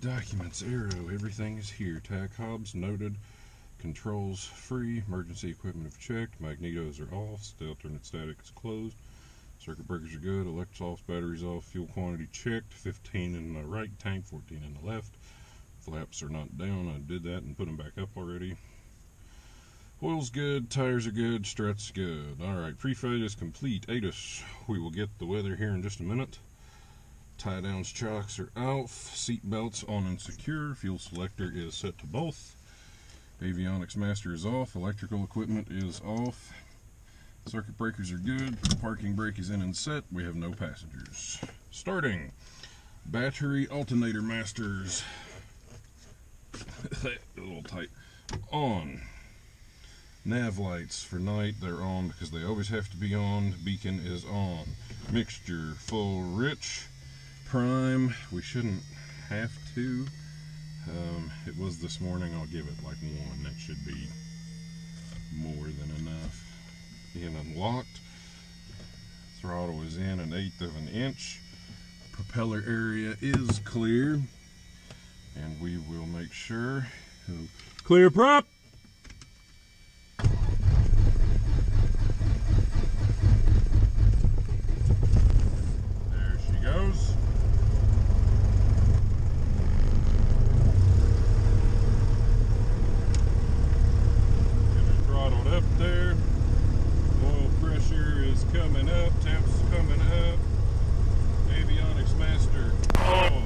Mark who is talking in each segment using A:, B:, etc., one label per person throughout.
A: documents, arrow, everything is here. Tack hobs noted, controls free, emergency equipment have checked, magnetos are off, alternate static is closed, circuit breakers are good, electrics off, batteries off, fuel quantity checked, 15 in the right tank, 14 in the left. Flaps are not down, I did that and put them back up already. Oil's good, tires are good, struts good. Alright, pre-flight is complete. ATIS, we will get the weather here in just a minute. Tie downs, chocks are off, seat belts on and secure, fuel selector is set to both. Avionics master is off, electrical equipment is off. Circuit breakers are good, parking brake is in and set, we have no passengers. Starting, battery alternator masters, a little tight, on. Nav lights for night, they're on because they always have to be on, beacon is on. Mixture, full, rich, prime, we shouldn't have to. It was this morning, I'll give it like 1, that should be more than enough. Being unlocked, throttle is in 1/8 of an inch, propeller area is clear, and we will make sure, clear prop! There she goes. Throttled up there. Oil pressure is coming up, temps coming up. Avionics master on.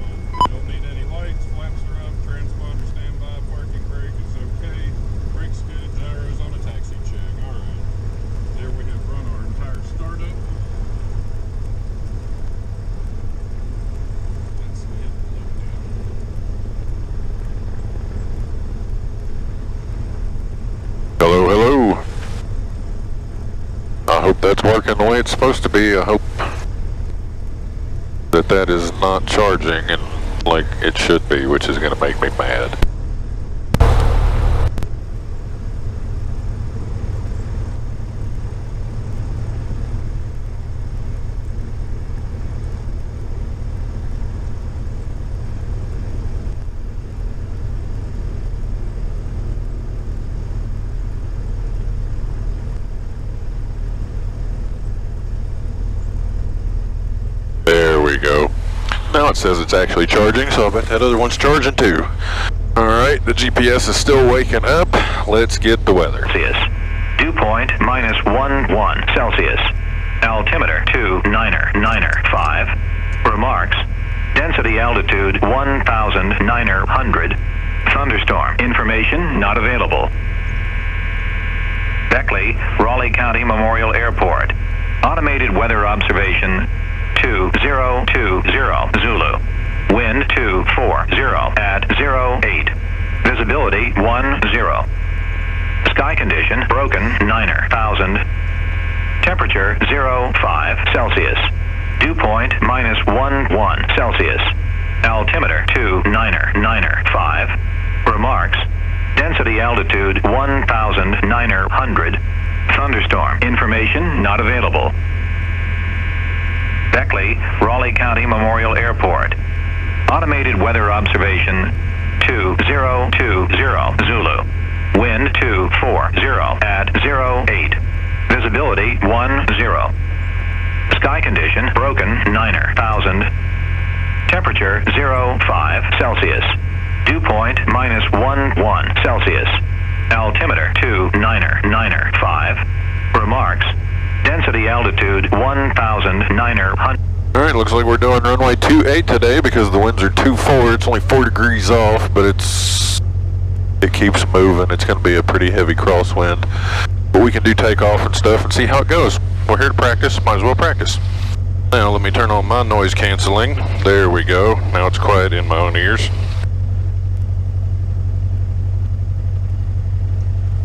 A: Don't need any lights, flaps are up, transponder standby, parking brake is okay. Brake's good, gyros on a taxi check. Alright. There we have run our entire startup. Let's hit the load down.
B: Hello, hello. I hope that's working the way it's supposed to be. I hope that is not charging and like it should be, which is going to make me mad. There we go. Now it says it's actually charging, so I bet that other one's charging too. Alright, the GPS is still waking up. Let's get the weather.
C: Celsius. Dew point -11 Celsius. Altimeter 299.5. Remarks. Density altitude 1,900. Thunderstorm. Information not available. Beckley, Raleigh County Memorial Airport. Automated weather observation 2020 Zulu. Wind 240 at 08. Visibility 10. Sky condition broken 9,000. Temperature 05 Celsius. Dew point -11 Celsius. Altimeter 299.5. Remarks. Density altitude 1,900. Thunderstorm. Information not available. Beckley, Raleigh County Memorial Airport. Automated weather observation 2020 Zulu. Wind 240 at 08. Visibility 10. Sky condition broken 9,000. Temperature 05 Celsius. Dew point -11 Celsius. Altimeter 299.5. Remarks. Density altitude 1,900.
B: Alright, looks like we're doing runway 28 today because the winds are 24. It's only 4 degrees off, but it keeps moving. It's going to be a pretty heavy crosswind. But we can do takeoff and stuff and see how it goes. We're here to practice, might as well practice. Now let me turn on my noise canceling. There we go. Now it's quiet in my own ears.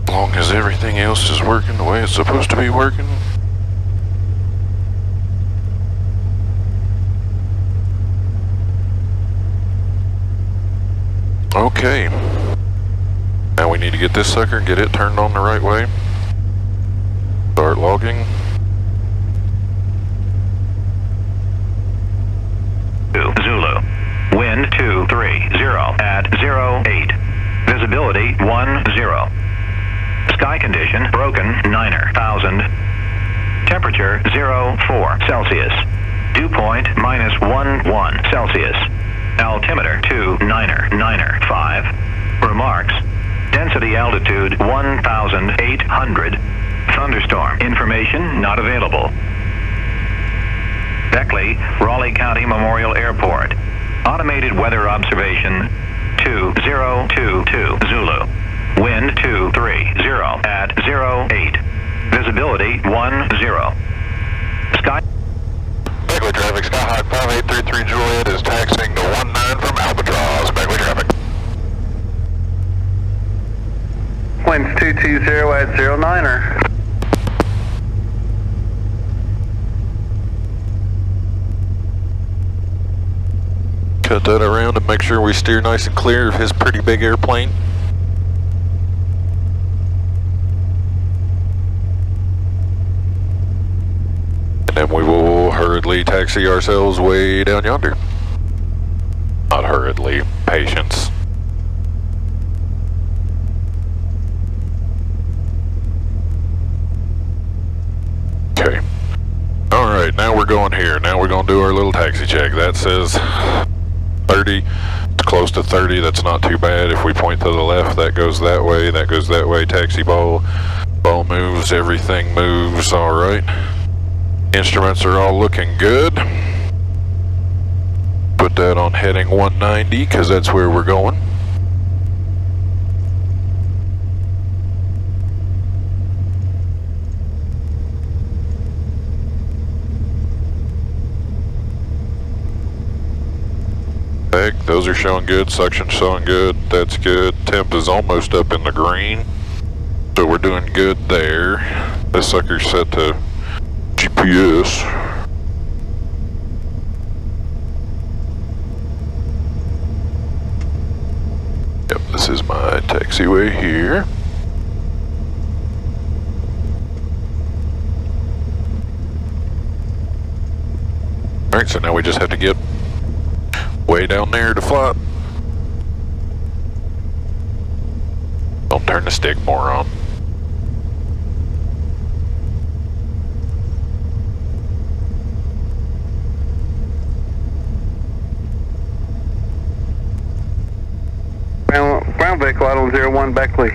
B: As long as everything else is working the way it's supposed to be working. Okay. Now we need to get this sucker and get it turned on the right way. Start logging.
C: Zulu. Wind 230 at 08. Visibility 10. Sky condition broken 9,000. Temperature 04 Celsius. Dew point -11 Celsius. Altimeter 299.5. Remarks. Density altitude 1,800. Thunderstorm information not available. Beckley, Raleigh County Memorial Airport. Automated weather observation 2022 Zulu. Wind 230 at 08. Visibility 10. Sky.
B: Beckley traffic, Skyhawk 5833 Juliet is taxiing to 19 from Albatross. Beckley traffic.
D: Winds 220 at 09er.
B: Cut that around and make sure we steer nice and clear of his pretty big airplane. And then we will hurriedly taxi ourselves way down yonder. Not hurriedly, patience. Okay. Alright, now we're going here. Now we're going to do our little taxi check. That says 30. It's close to 30. That's not too bad. If we point to the left, that goes that way. That goes that way. Taxi ball. Ball moves. Everything moves. Alright. Instruments are all looking good. Put that on heading 190 because that's where we're going. Those are showing good, suction showing good, that's good. Temp is almost up in the green, so we're doing good there. This sucker's set to GPS. Yep, this is my taxiway here. Alright, so now we just have to get way down there to fly. Don't turn the stick, moron.
D: Ground vehicle out on 01 Beckley.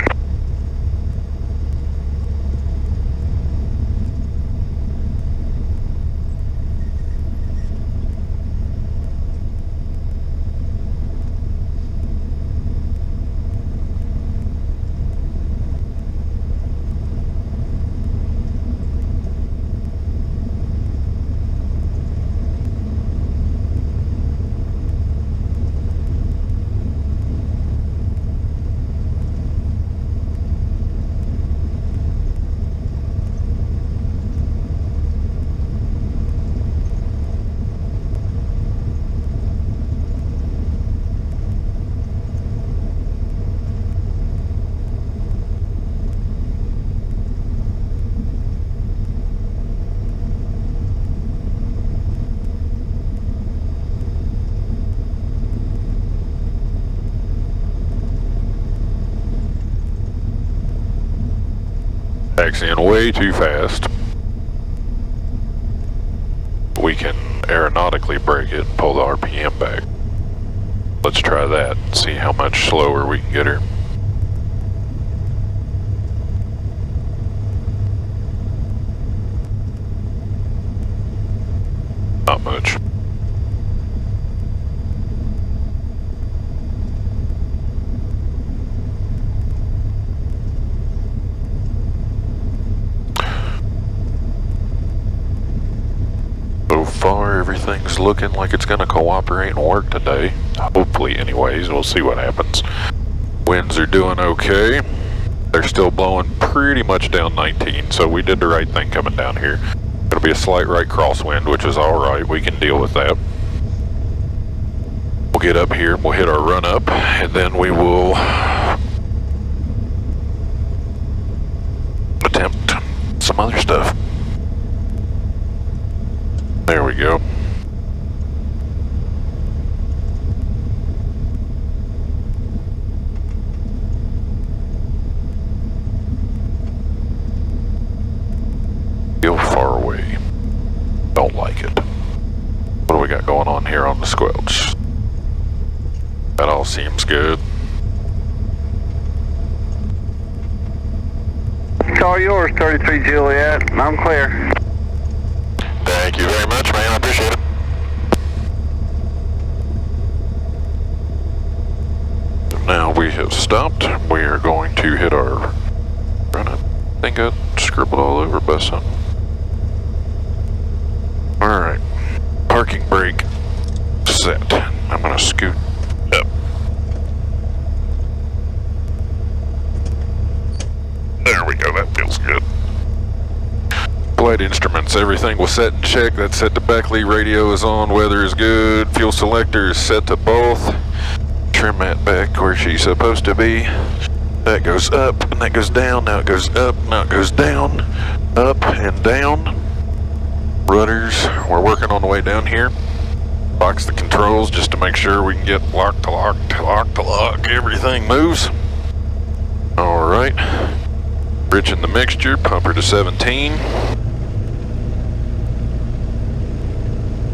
B: Taxiing way too fast. We can aeronautically brake it and pull the RPM back. Let's try that and see how much slower we can get her. Not much. So far, everything's looking like it's going to cooperate and work today. Hopefully, anyways. We'll see what happens. Winds are doing okay. They're still blowing pretty much down 19, so we did the right thing coming down here. It'll be a slight right crosswind, which is alright. We can deal with that. We'll get up here, we'll hit our run up, and then we will attempt some other stuff. There we go. got going on here on the squelch. That all seems good.
D: It's all yours, 33 Juliet. I'm clear.
B: Thank you very much, man. I appreciate it. Now we have stopped. We are going to hit our... I think I scribbled all over by something. Alright. Parking brake set. I'm going to scoot up. There we go. That feels good. Flight instruments. Everything was set and checked. That's set to Beckley. Radio is on. Weather is good. Fuel selector is set to both. Trim that back where she's supposed to be. That goes up and that goes down. Now it goes up. Now it goes down. Up and down. Rudders. We're working on the way down here. Box the controls just to make sure we can get lock to lock to lock to lock. Everything moves. Alright. Rich in the mixture. Pumper to 17.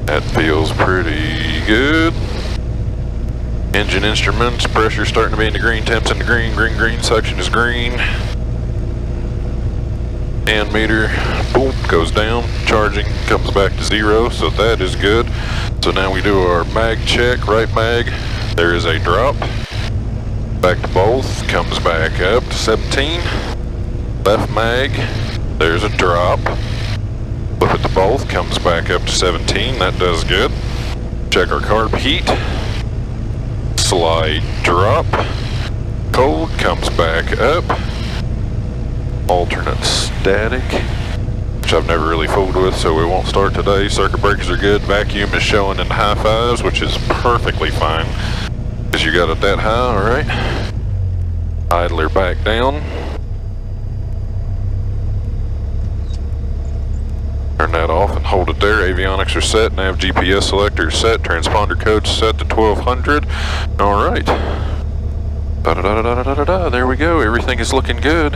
B: That feels pretty good. Engine instruments, pressure starting to be in the green, temps in the green, green, suction is green. And meter, boom, goes down, charging, comes back to 0, so that is good. So now we do our mag check, right mag, there is a drop. Back to both, comes back up to 17. Left mag, there's a drop. Flip it to both, comes back up to 17, that does good. Check our carb heat. Slide drop, cold, comes back up, alternate static, which I've never really fooled with, so we won't start today. Circuit breakers are good, vacuum is showing in high fives, which is perfectly fine, because you got it that high, alright. Idler back down. Turn that off and hold it there. Avionics are set, nav GPS selector is set, transponder code set to 1200. Alright. Da-da-da-da-da-da-da. There we go. Everything is looking good.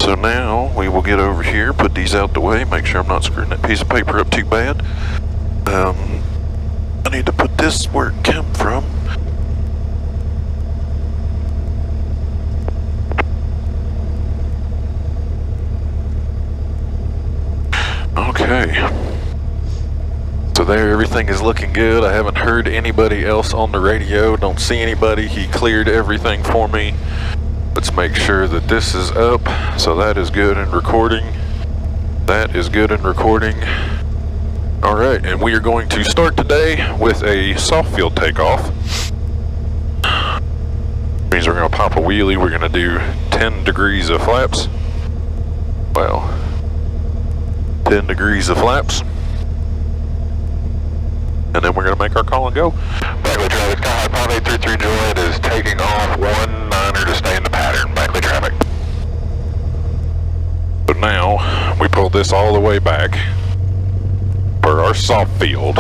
B: So now we will get over here, put these out the way, make sure I'm not screwing that piece of paper up too bad. I need to put this where it came from. Okay. So there, everything is looking good. I haven't heard anybody else on the radio. Don't see anybody. He cleared everything for me. Let's make sure that this is up. So that is good in recording. That is good in recording. Alright, and we are going to start today with a soft field takeoff. Means we're going to pop a wheelie. We're going to do 10 degrees of flaps. Well, 10 degrees of flaps. And then we're going to make our call and go. Beckley traffic, Sky High 5833 Juliet is taking off 19er to stay in the pattern. Beckley traffic. So now, we pull this all the way back for our soft field.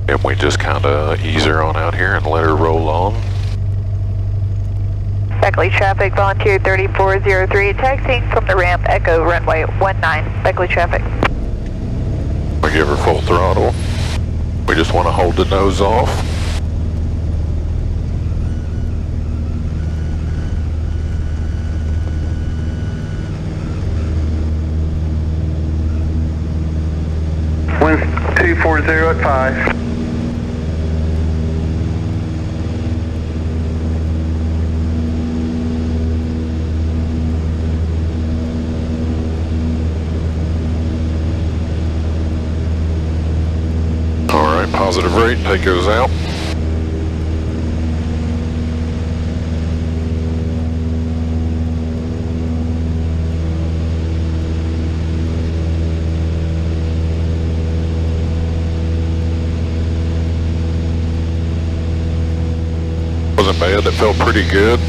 B: And we just kind of ease her on out here and let her roll on.
E: Beckley traffic, volunteer 3403, taxiing from the ramp, Echo runway 19, Beckley traffic.
B: We give her full throttle. We just want to hold the nose off.
D: Winds 240 at 5.
B: Positive rate, take goes out. Wasn't bad, that felt pretty good.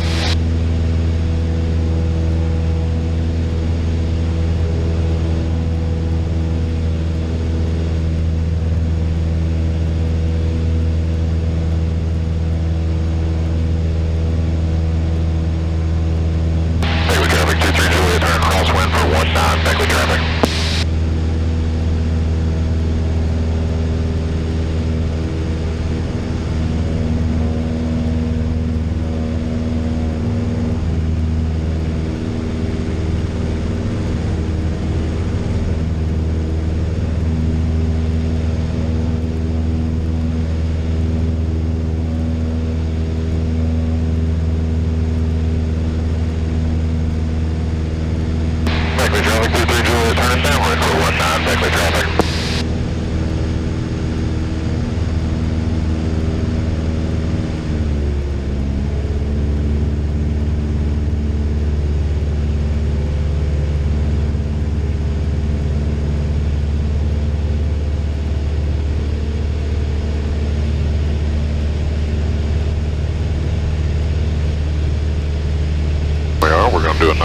B: Beckley traffic,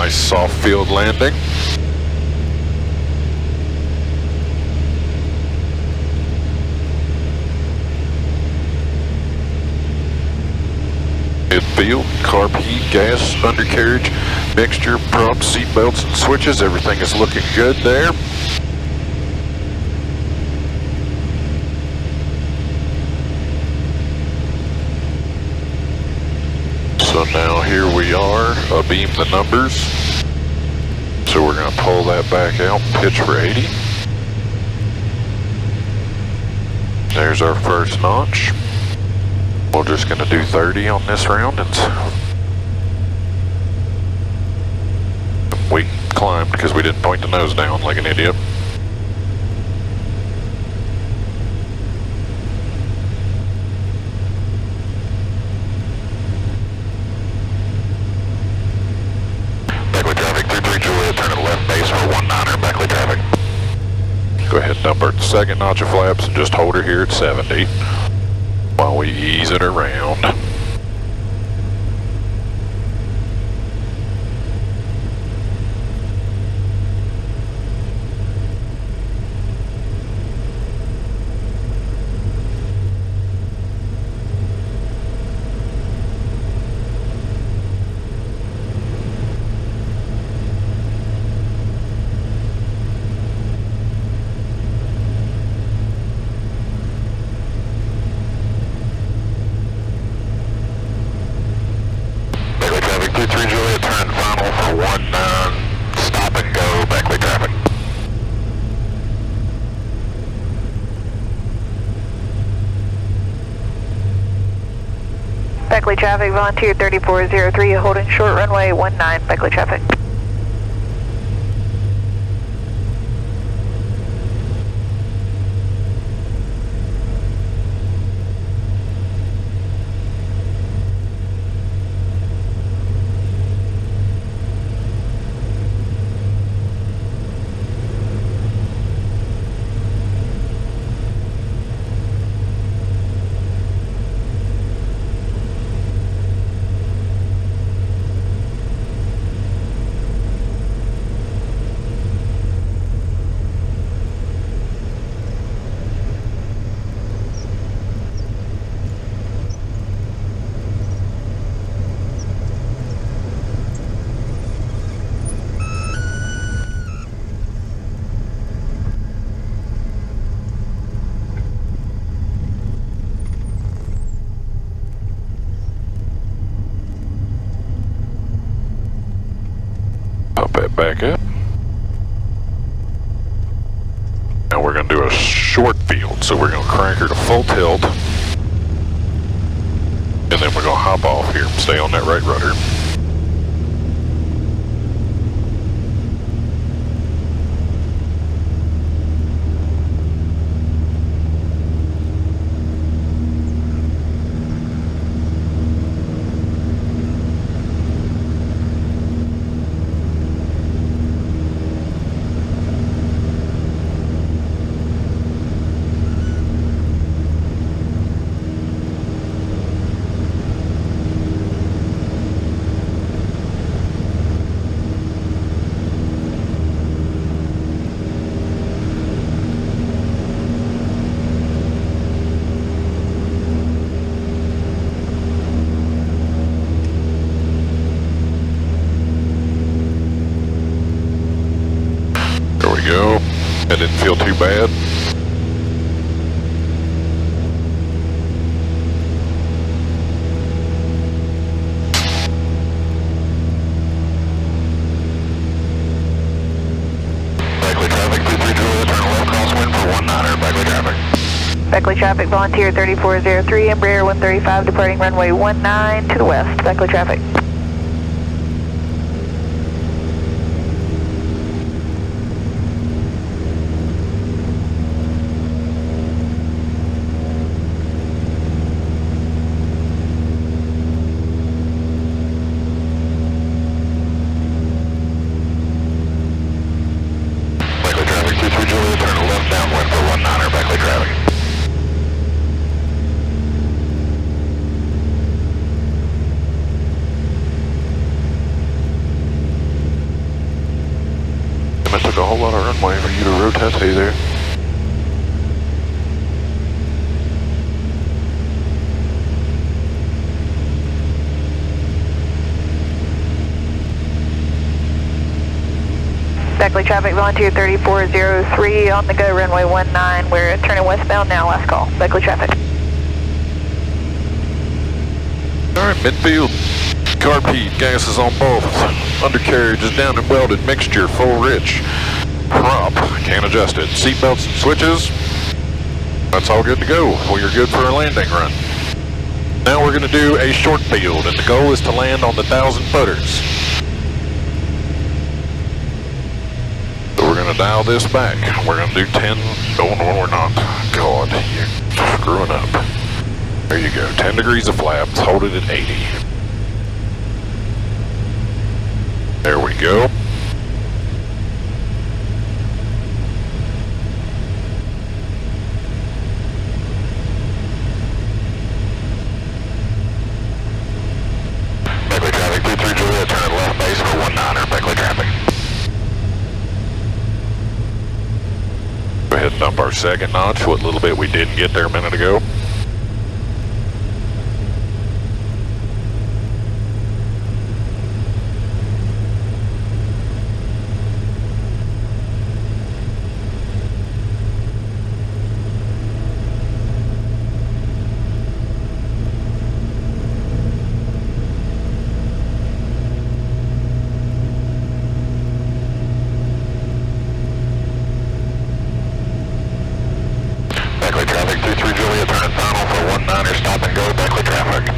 B: nice soft field landing. Midfield, carb heat, gas, undercarriage, mixture, props, seat belts, and switches. Everything is looking good there. So now here we are, abeam the numbers. So we're going to pull that back out, pitch for 80. There's our first notch. We're just going to do 30 on this round, and we climbed because we didn't point the nose down like an idiot. Beckley traffic 33 Juliet, turn to left base for 19er, Beckley traffic. Go ahead and dump our second notch of flaps and just hold her here at 70 while we ease it around.
E: Beckley traffic, Volunteer 3403, holding short runway 19, Beckley traffic. Back up. Now we're going to do a short field, so we're going to crank her to full tilt, and then we're going to hop off here and stay on that right rudder. Go. That didn't feel too bad. Beckley traffic 23 Juliet, turn left crosswind for 19er, Beckley traffic. Beckley traffic, Volunteer 3403, Embraer 135, departing runway 19 to the west, Beckley traffic. Beckley traffic, Volunteer 3403 on the go, runway 19. We're turning westbound now, last call. Beckley traffic.
B: Alright, midfield. Carb gas is on both. Undercarriage is down and welded, mixture full rich. Prop, can't adjust it. Seatbelts and switches. That's all good to go. Well, you're good for a landing run. Now we're going to do a short field, and the goal is to land on the 1,000 footers. So we're going to dial this back. We're going to do 10. Oh, no, we're not. God, you're screwing up. There you go. 10 degrees of flaps. Hold it at 80. There we go. Beckley traffic, 23 Juliet, turn left base for 19er, Beckley traffic. Go ahead and dump our second notch, what little bit we didn't get there a minute ago. Beckley traffic, 23 Juliet, turn final for 19er, stop and go, Beckley traffic.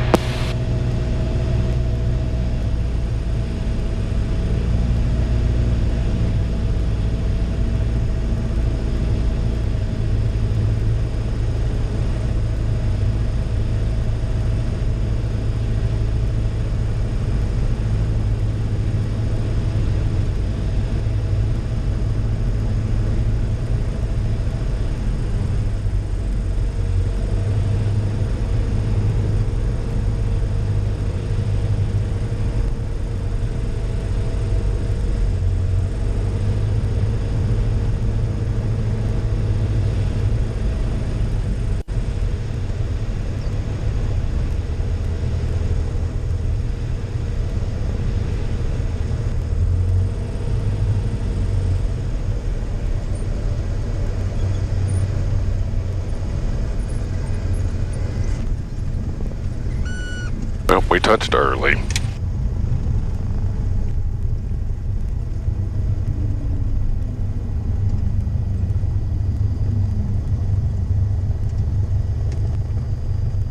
B: Well, we touched early.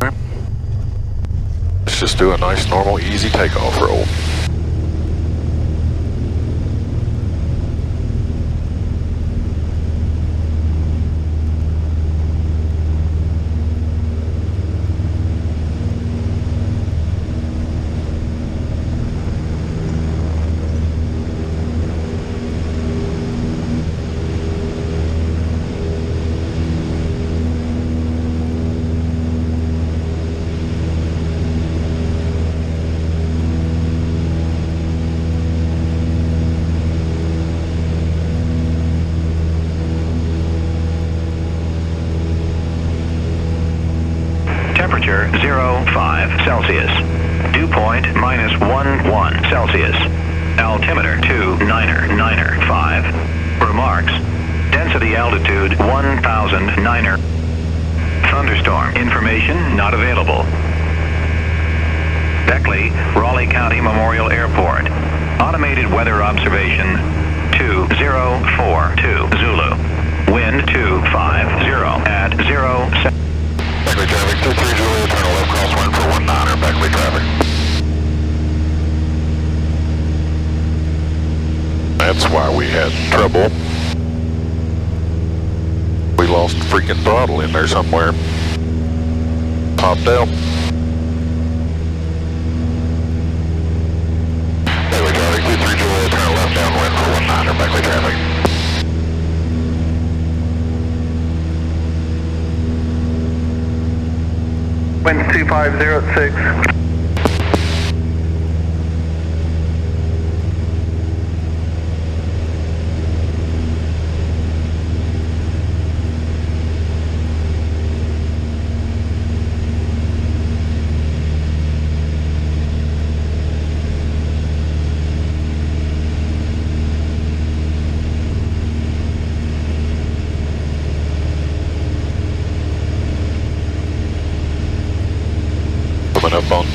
B: Okay. Let's just do a nice, normal, easy takeoff roll.
C: Temperature 05 Celsius. Dew point -11 Celsius. Altimeter 2995. Remarks. Density altitude 1009er. Thunderstorm information not available. Beckley, Raleigh County Memorial Airport. Automated weather observation 2042 Zulu. Wind 250 at 07.
B: Beckley traffic, 23 Juliet, turn left crosswind for 19er, Beckley traffic. That's why we had trouble. We lost freaking throttle in there somewhere. Popped out. Beckley traffic, 23 Juliet, turn left downwind for 19er, Beckley traffic.
D: Wind 2506.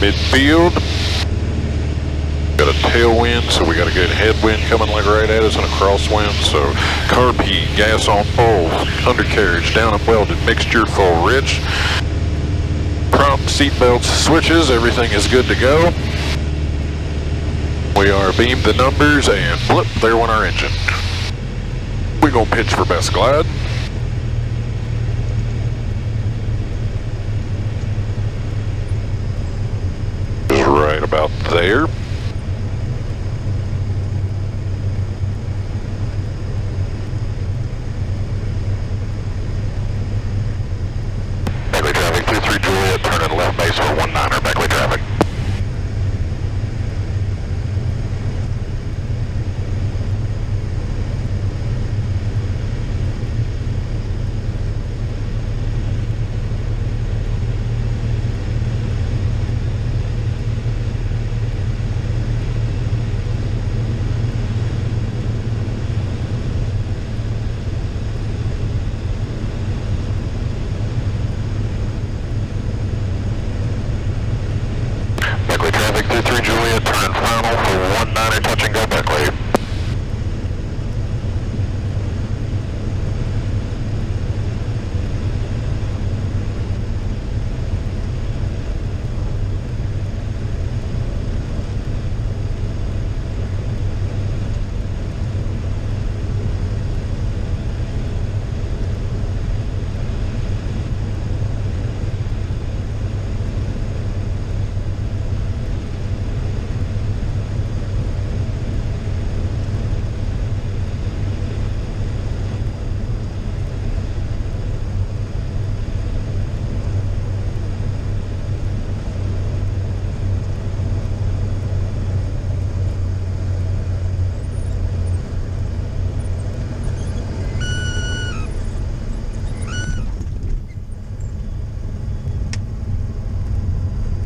B: midfield. Got a tailwind, so we got a good headwind coming like right at us and a crosswind. So carb heat, gas on full, undercarriage down and welded, mixture full rich. Prompt seatbelts, switches, everything is good to go. We are beamed the numbers and blip, there went our engine. We're gonna pitch for best glide. Just right about there. Beckley traffic, 23 Juliet, turning left base for 19er, Beckley traffic. Beckley traffic, 23 Juliet, turning final for 19er, touch and go Beckley.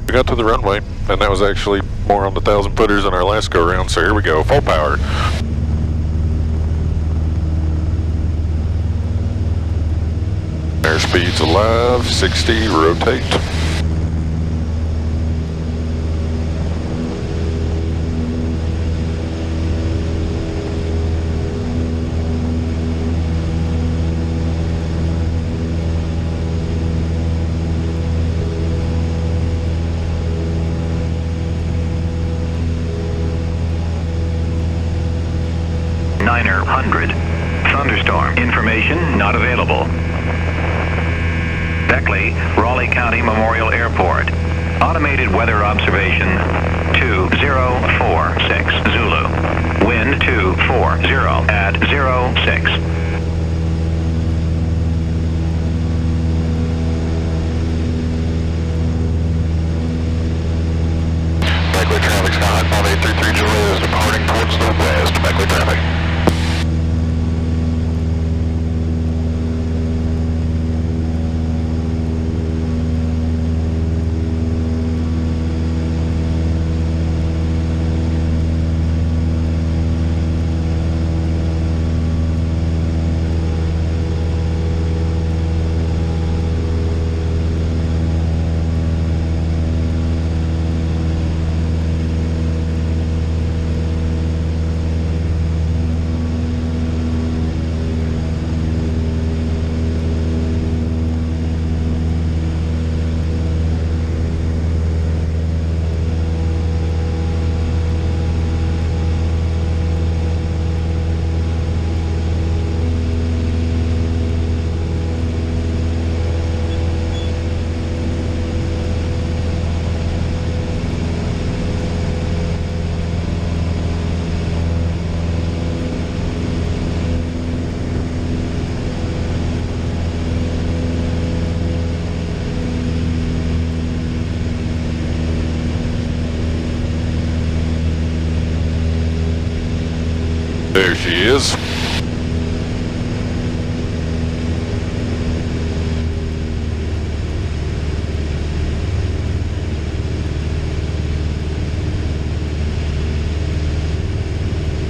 B: We got to the runway, and that was actually more on the 1,000 footers than our last go round, so here we go, full power. Airspeed's alive, 60, rotate.
C: Niner 100. Thunderstorm. Information not available. Beckley, Raleigh County Memorial Airport. Automated weather observation 2046 Zulu. Wind 240 at 06.
B: Beckley traffic, Skyhawk 5833 Juliet is departing towards the west. Beckley traffic. There she is.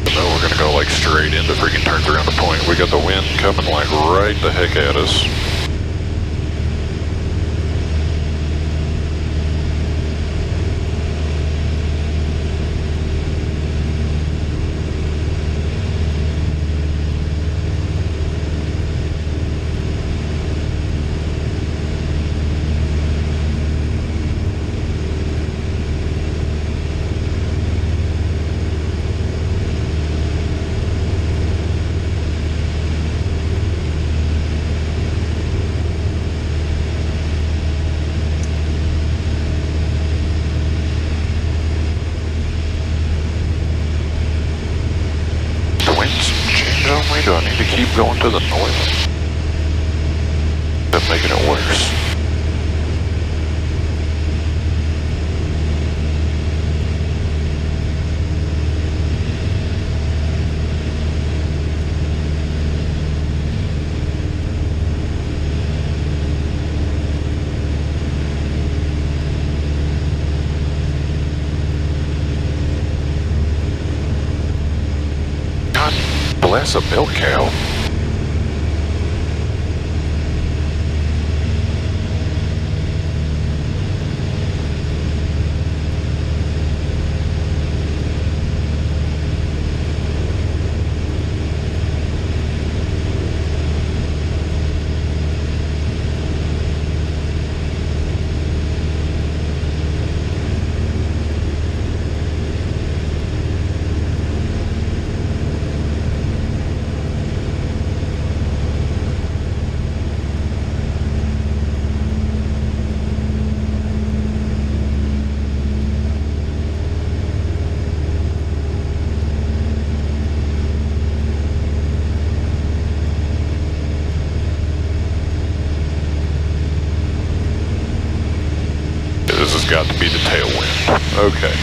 B: No, we're gonna go like straight into freaking turns around the point. We got the wind coming like right the heck at us. to the north. That's making it worse. Bless a milk cow. This has got to be the tailwind. Okay.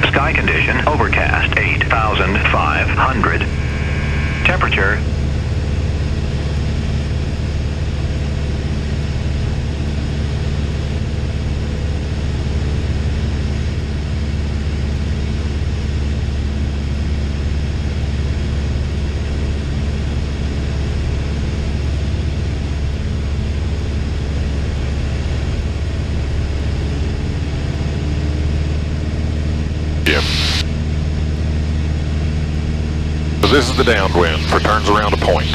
C: Sky condition, overcast, 8,500. Temperature,
B: Yep. So this is the downwind for turns around a point.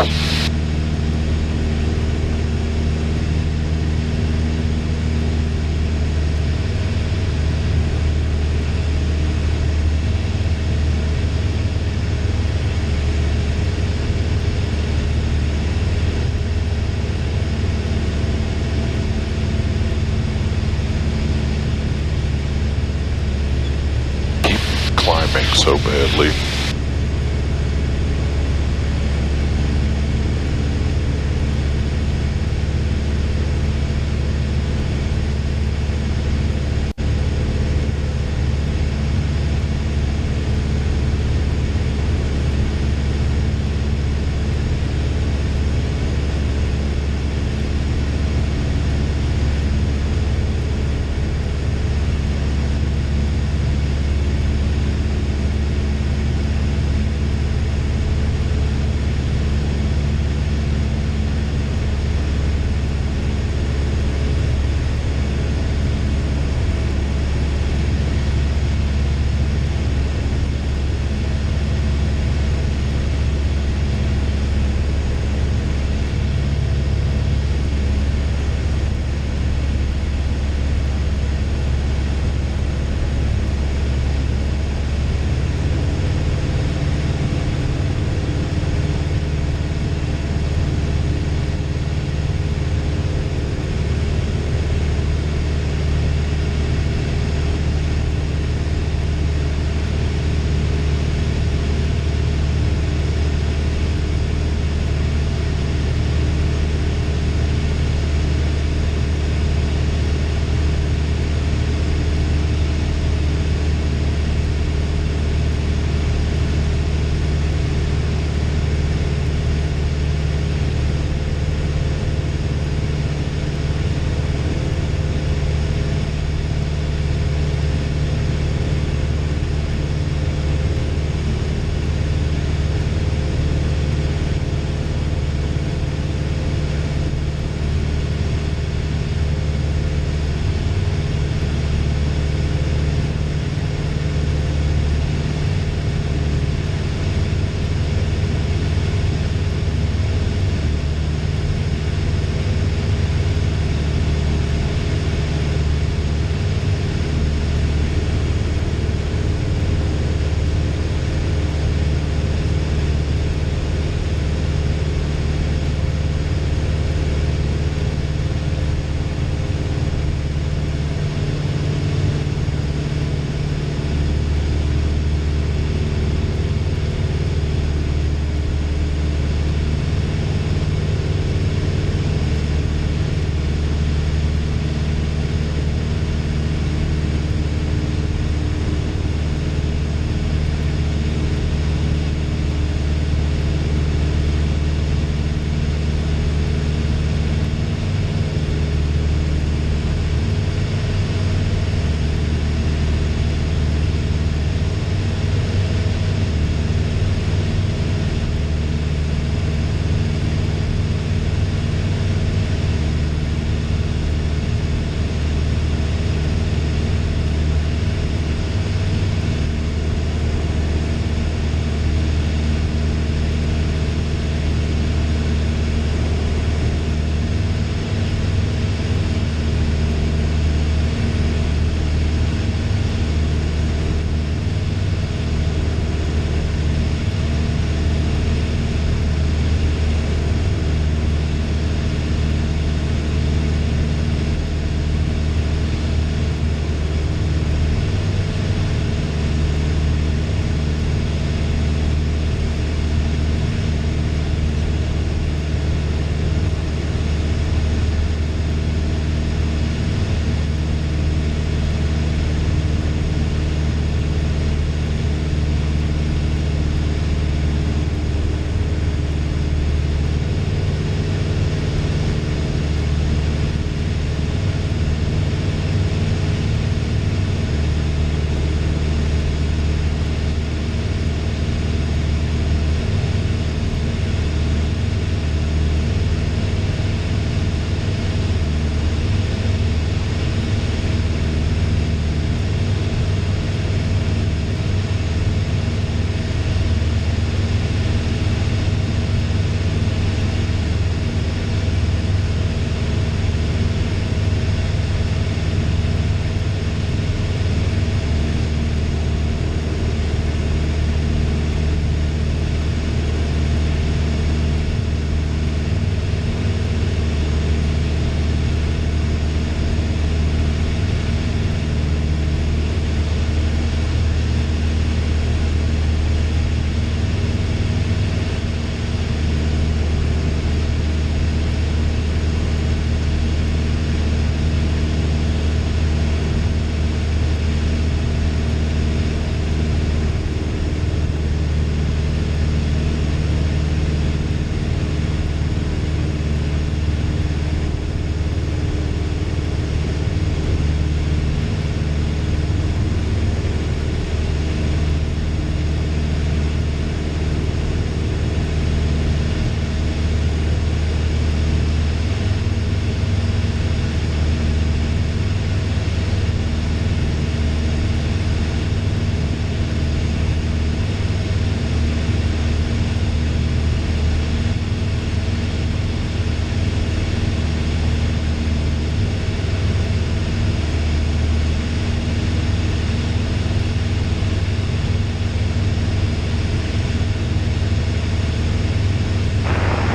B: Climbing so badly.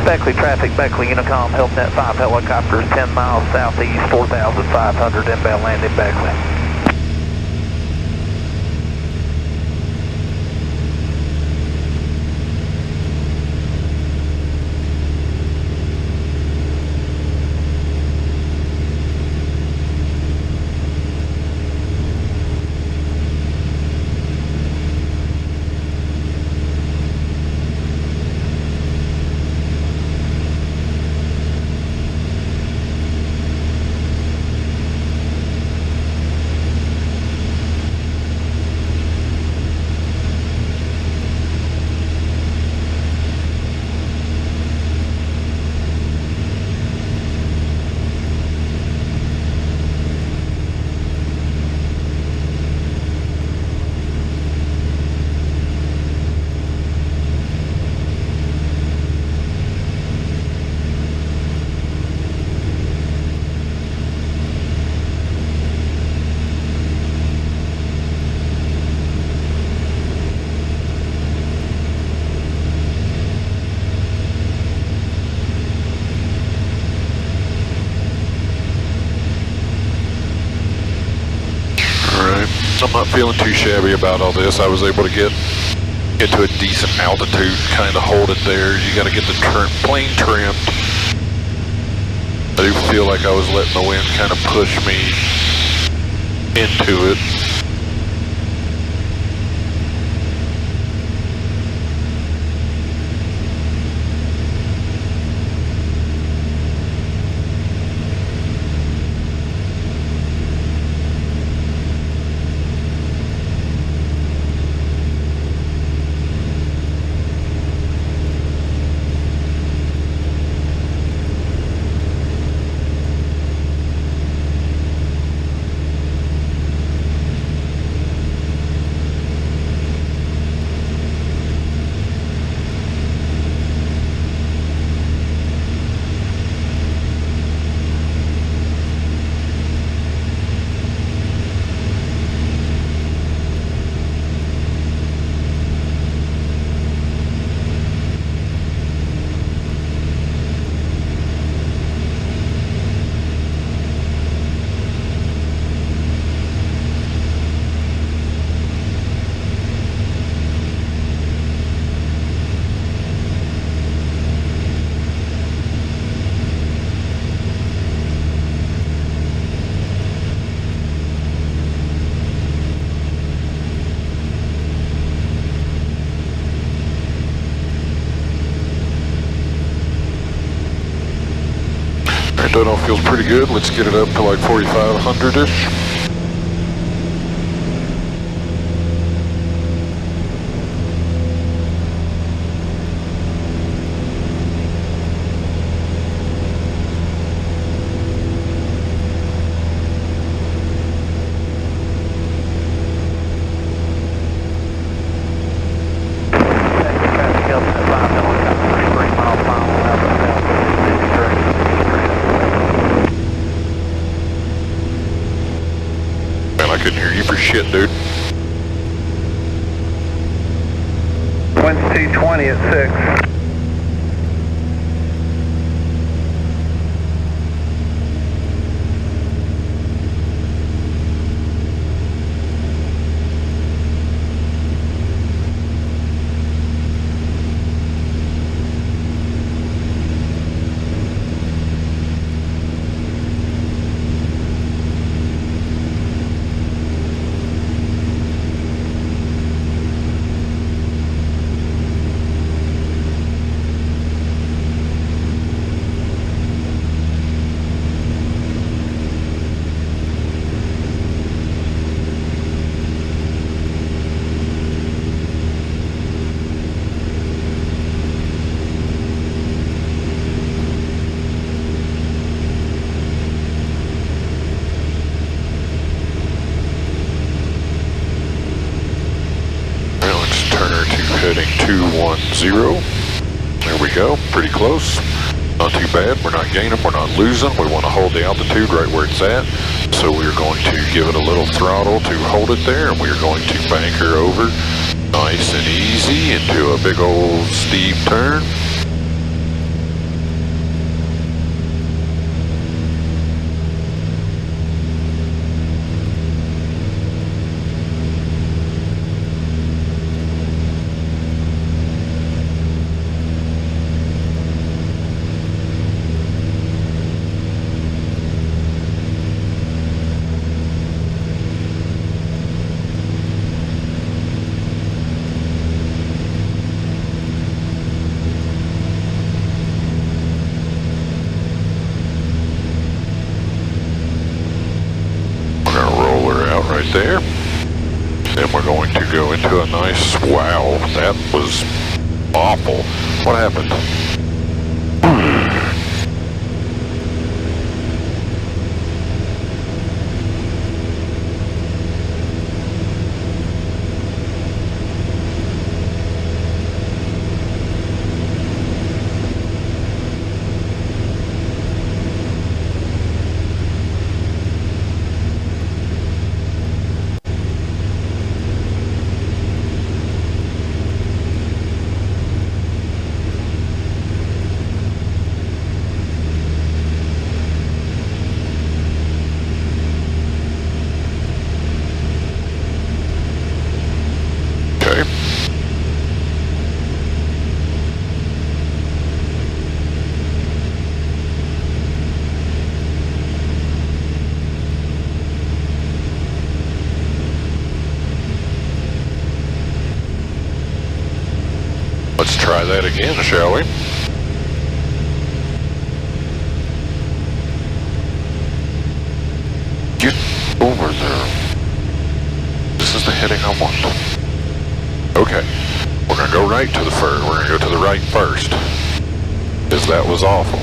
E: Beckley traffic, Beckley Unicom, HealthNet 5 helicopters 10 miles southeast, 4,500 inbound landing Beckley.
B: I'm not feeling too shabby about all this. I was able to get to a decent altitude, kind of hold it there. You got to get the plane trimmed. I do feel like I was letting the wind kind of push me into it. Dono feels pretty good. Let's get it up to like 4,500-ish. Couldn't hear you for shit, dude.
D: Wind's 220 at 6. Heading 210. There we go, pretty close. Not too bad, we're not gaining, we're not losing. We want to hold the altitude right where it's at. So we're going to give it a little throttle to hold it there, and we're going to bank her over nice and easy into a big old steep turn. right there. Then we're going to go into a nice, wow, that was awful. What happened? Okay. Let's try that again, shall we? Get over there. This is the heading I want. Okay. We're going to go right to the first. We're going to go to the right first. Because that was awful.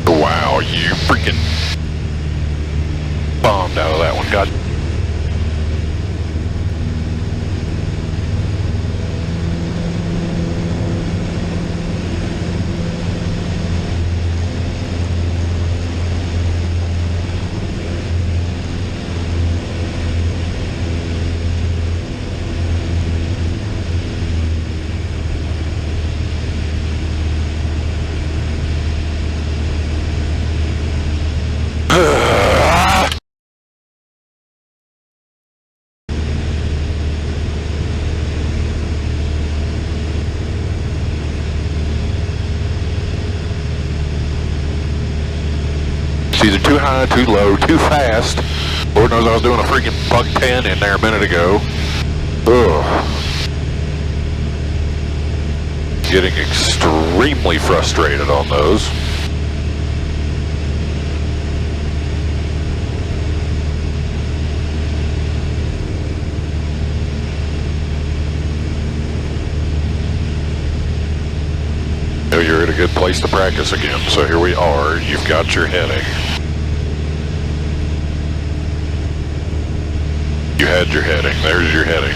D: Wow, you freaking bombed out of that one. God. It's either too high, too low, too fast. Lord knows I was doing a freaking buck 10 in there a minute ago. Ugh. Getting extremely frustrated on those. You're at a good place to practice again, so here we are. You've got your heading. You had your heading. There's your heading.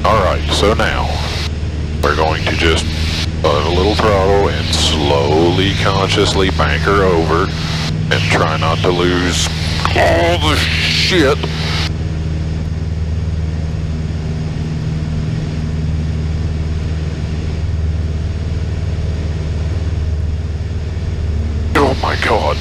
D: Alright, so now we're going to just put a little throttle and slowly, consciously bank her over and try not to lose all the shit. Oh my God.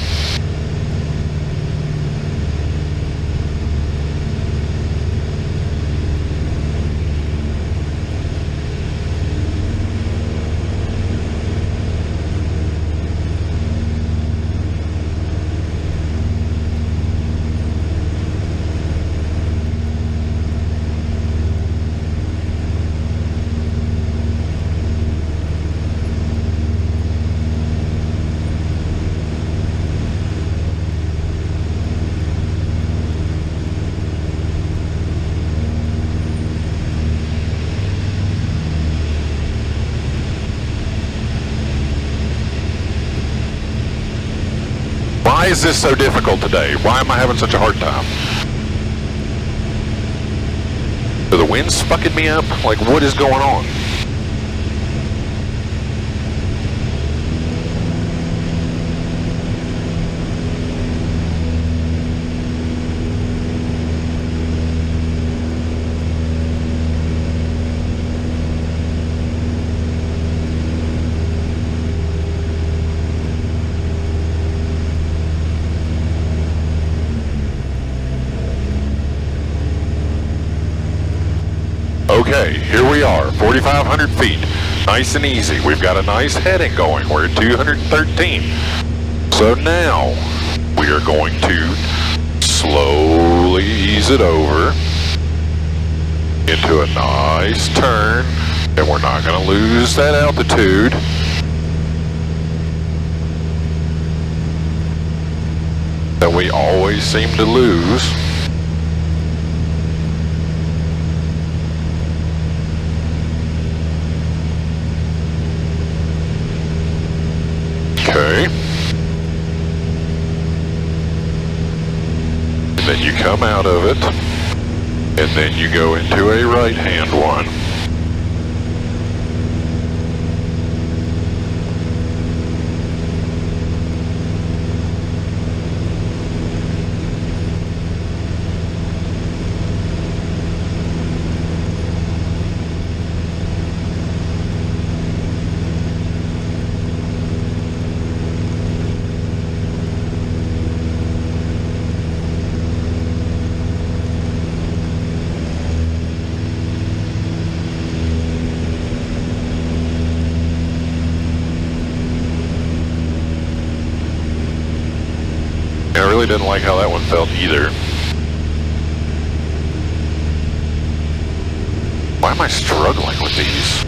D: Why is this so difficult today? Why am I having such a hard time? So the wind's fucking me up? Like, what is going on?
B: Okay, here we are, 4,500 feet. Nice and easy. We've got a nice heading going. We're at 213. So now we are going to slowly ease it over into a nice turn, and we're not going to lose that altitude. That we always seem to lose. Okay. And then you come out of it, and then you go into a right-hand one. I really didn't like how that one felt either. Why am I struggling with these?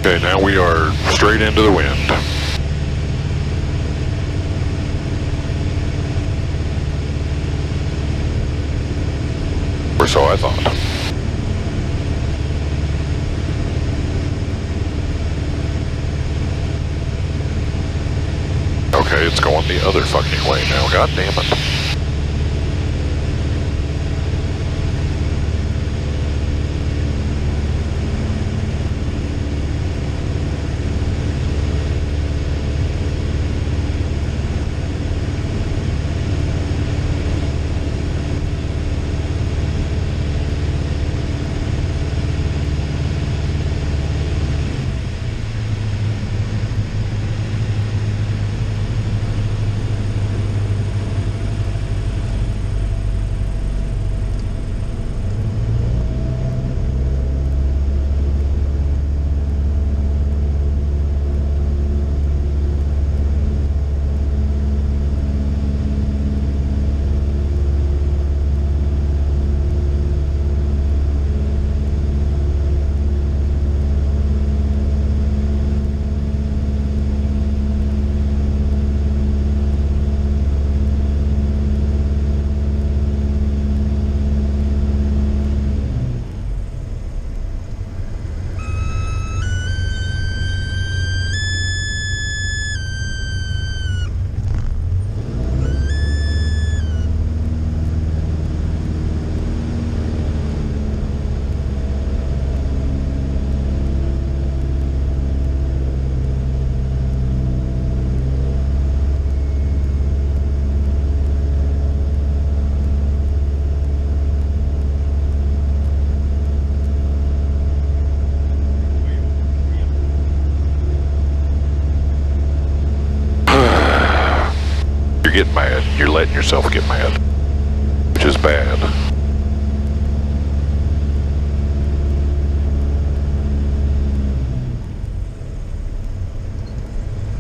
B: Okay, now we are straight into the wind. Or so I thought. Okay, it's going the other fucking way now, god damn it. You're getting mad. You're letting yourself get mad, which is bad.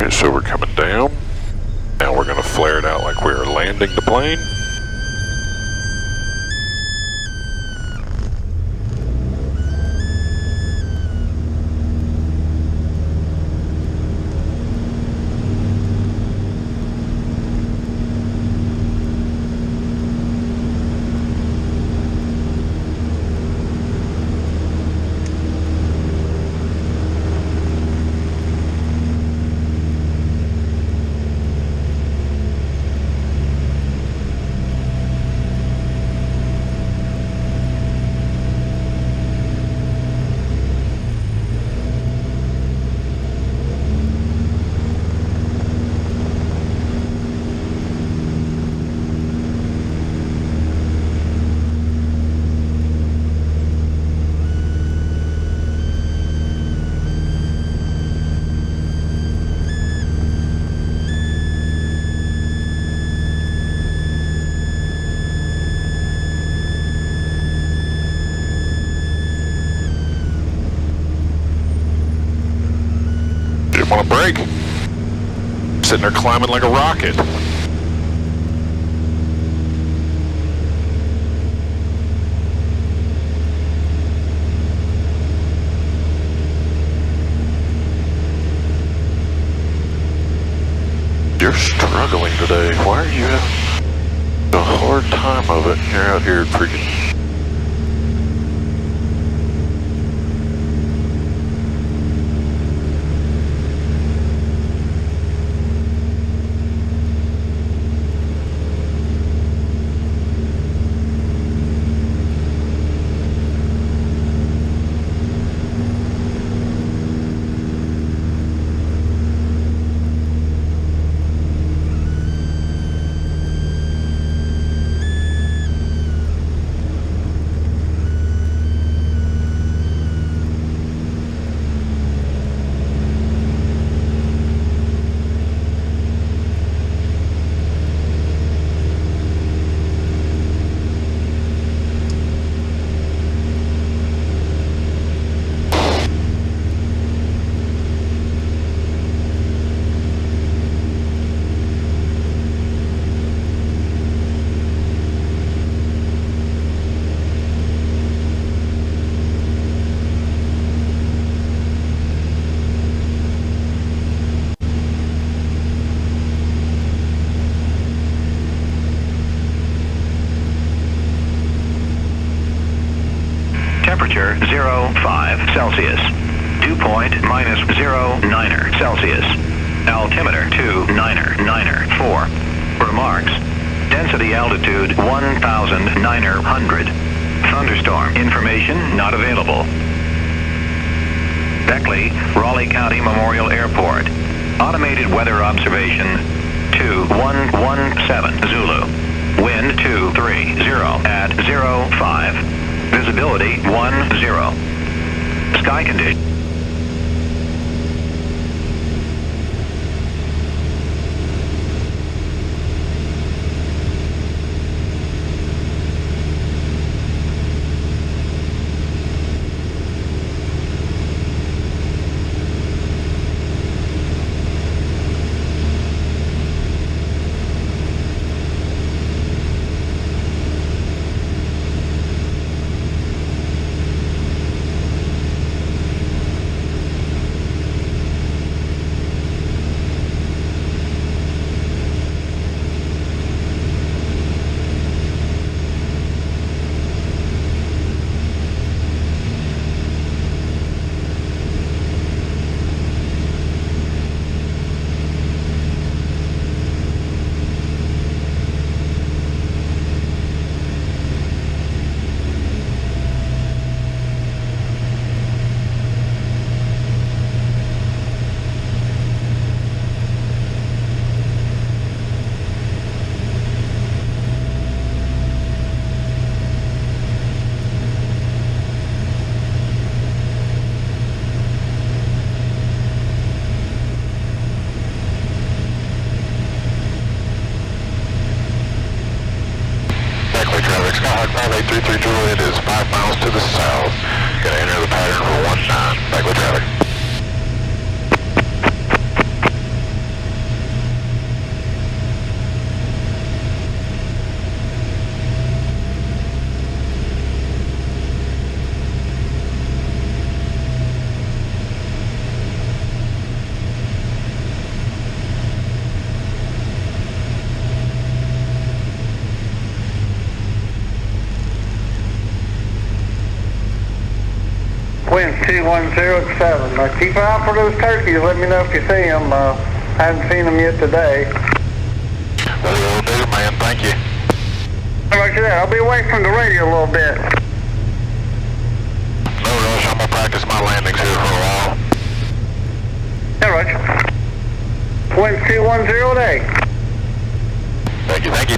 B: Okay, so we're coming down. Now we're going to flare it out like we are landing the plane.
D: want to break. Sitting there climbing like a rocket. You're struggling today. Why are you having a hard time of it? You're out here freaking...
C: Temperature 0.5 Celsius. Dew point -0.9 Celsius. Altimeter 2.994. Remarks. Density altitude 1,900. Thunderstorm information not available. Beckley, Raleigh County Memorial Airport. Automated weather observation 2117 Zulu. Wind 230 at 05. Visibility 10. Sky condition.
D: Skyhawk 5833 Juliet is 5 miles to the south. Gonna enter the pattern for 19. Beckley traffic.
F: Wind 210 at 7. Keep an eye for those turkeys. Let me know if you see them. Haven't seen them yet today.
D: That will do, man. Thank you.
F: Roger that. I'll be away from the radio a little bit.
D: No rush. I'm gonna practice my landings here for a while.
F: Yeah, Roger. Wind 210 at 8.
D: Thank you. Thank you.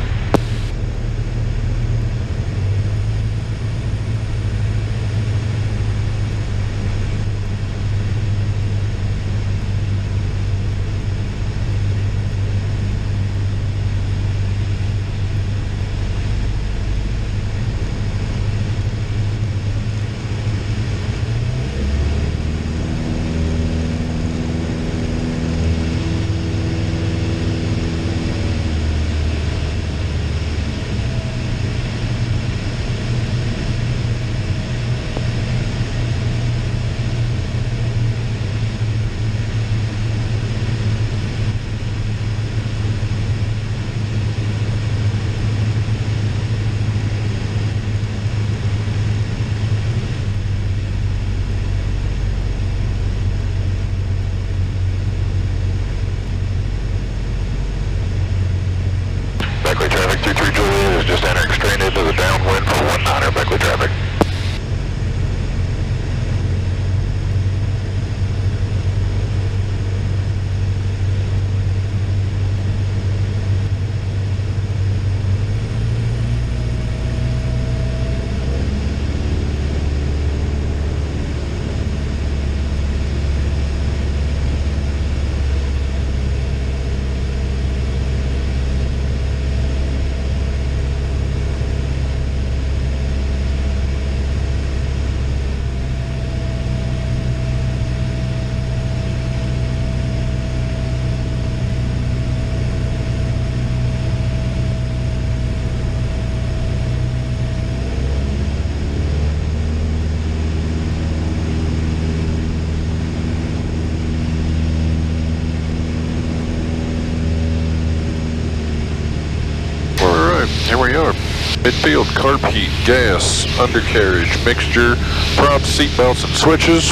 B: Midfield, carb heat, gas, undercarriage, mixture, props, seatbelts, and switches.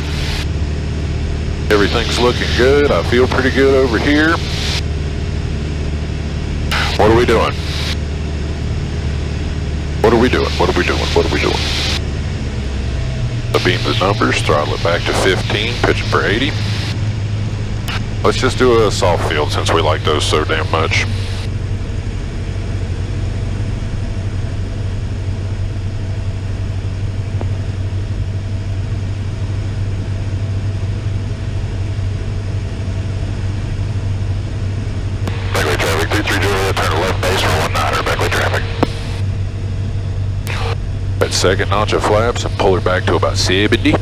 B: Everything's looking good. I feel pretty good over here. What are we doing? What are we doing? What are we doing? What are we doing? Beam the numbers, throttle it back to 15, pitch it for 80. Let's just do a soft field since we like those so damn much. Beckley traffic, 230, turn left base for 19er, Beckley traffic. That second notch of flaps and pull her back to about 70.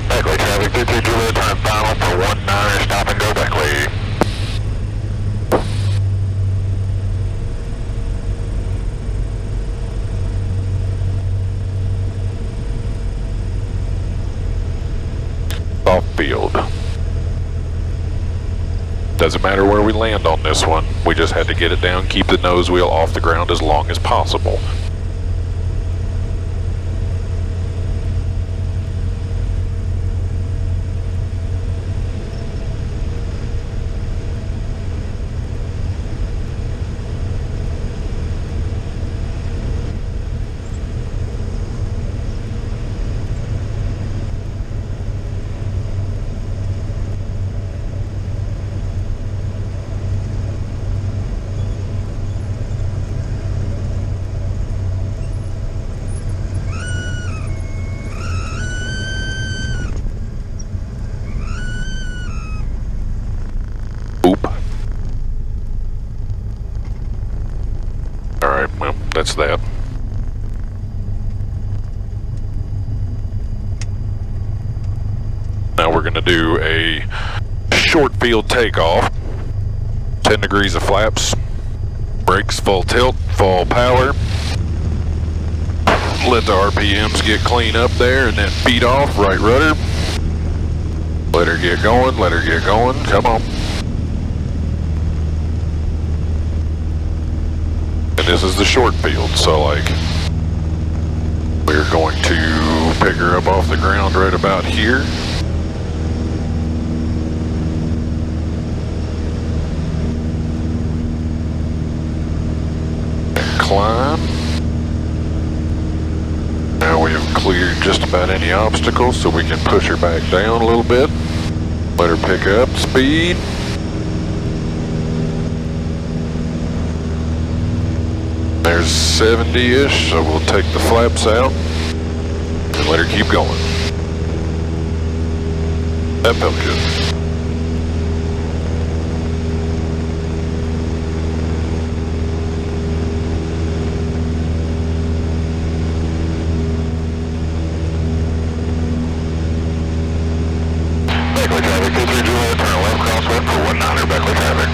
B: Beckley traffic, 232, turn final for 19er, stop and go Beckley. Soft field. Doesn't matter where we land on this one, we just had to get it down, keep the nose wheel off the ground as long as possible. Alright, well, that's that. Now we're going to do a short field takeoff. 10 degrees of flaps. Brakes full tilt, full power. Let the RPMs get clean up there and then feet off, right rudder. Let her get going, let her get going. Come on. And this is the short field, so like we're going to pick her up off the ground right about here. And climb. Now we have cleared just about any obstacles, so we can push her back down a little bit. Let her pick up speed. There's 70-ish, so we'll take the flaps out and let her keep going. That felt good. Beckley traffic, 230, turn left crosswind for 19er, Beckley traffic.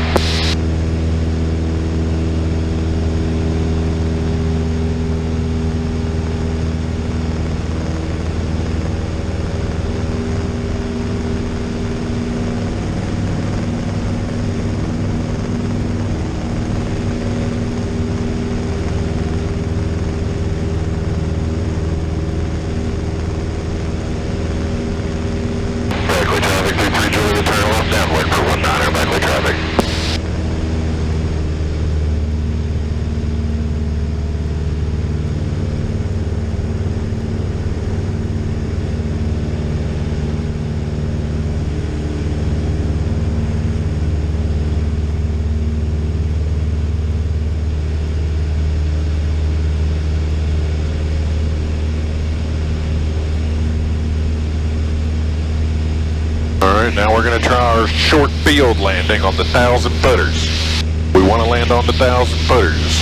B: Alright, now we're going to try our short field landing on the 1,000 footers. We want to land on the 1,000 footers.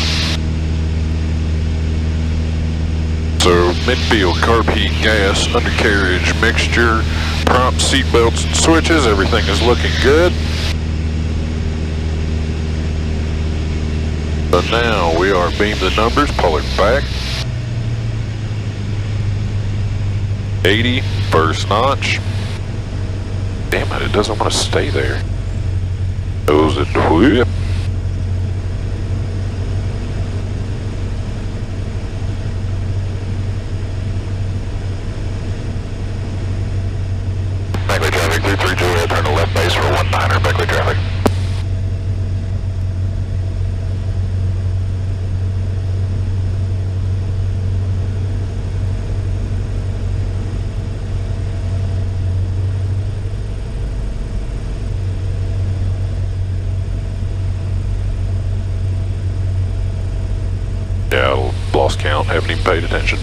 B: So, midfield, carb heat, gas, undercarriage, mixture, Prompt seatbelts and switches, everything is looking good. So now we are beam the numbers, pulling back. 80, first notch. Damn it, it doesn't want to stay there. Nose and whip. Beckley traffic, 33 Juliet, turn to left base for 19er, Beckley traffic. Yeah, lost count, haven't even paid attention.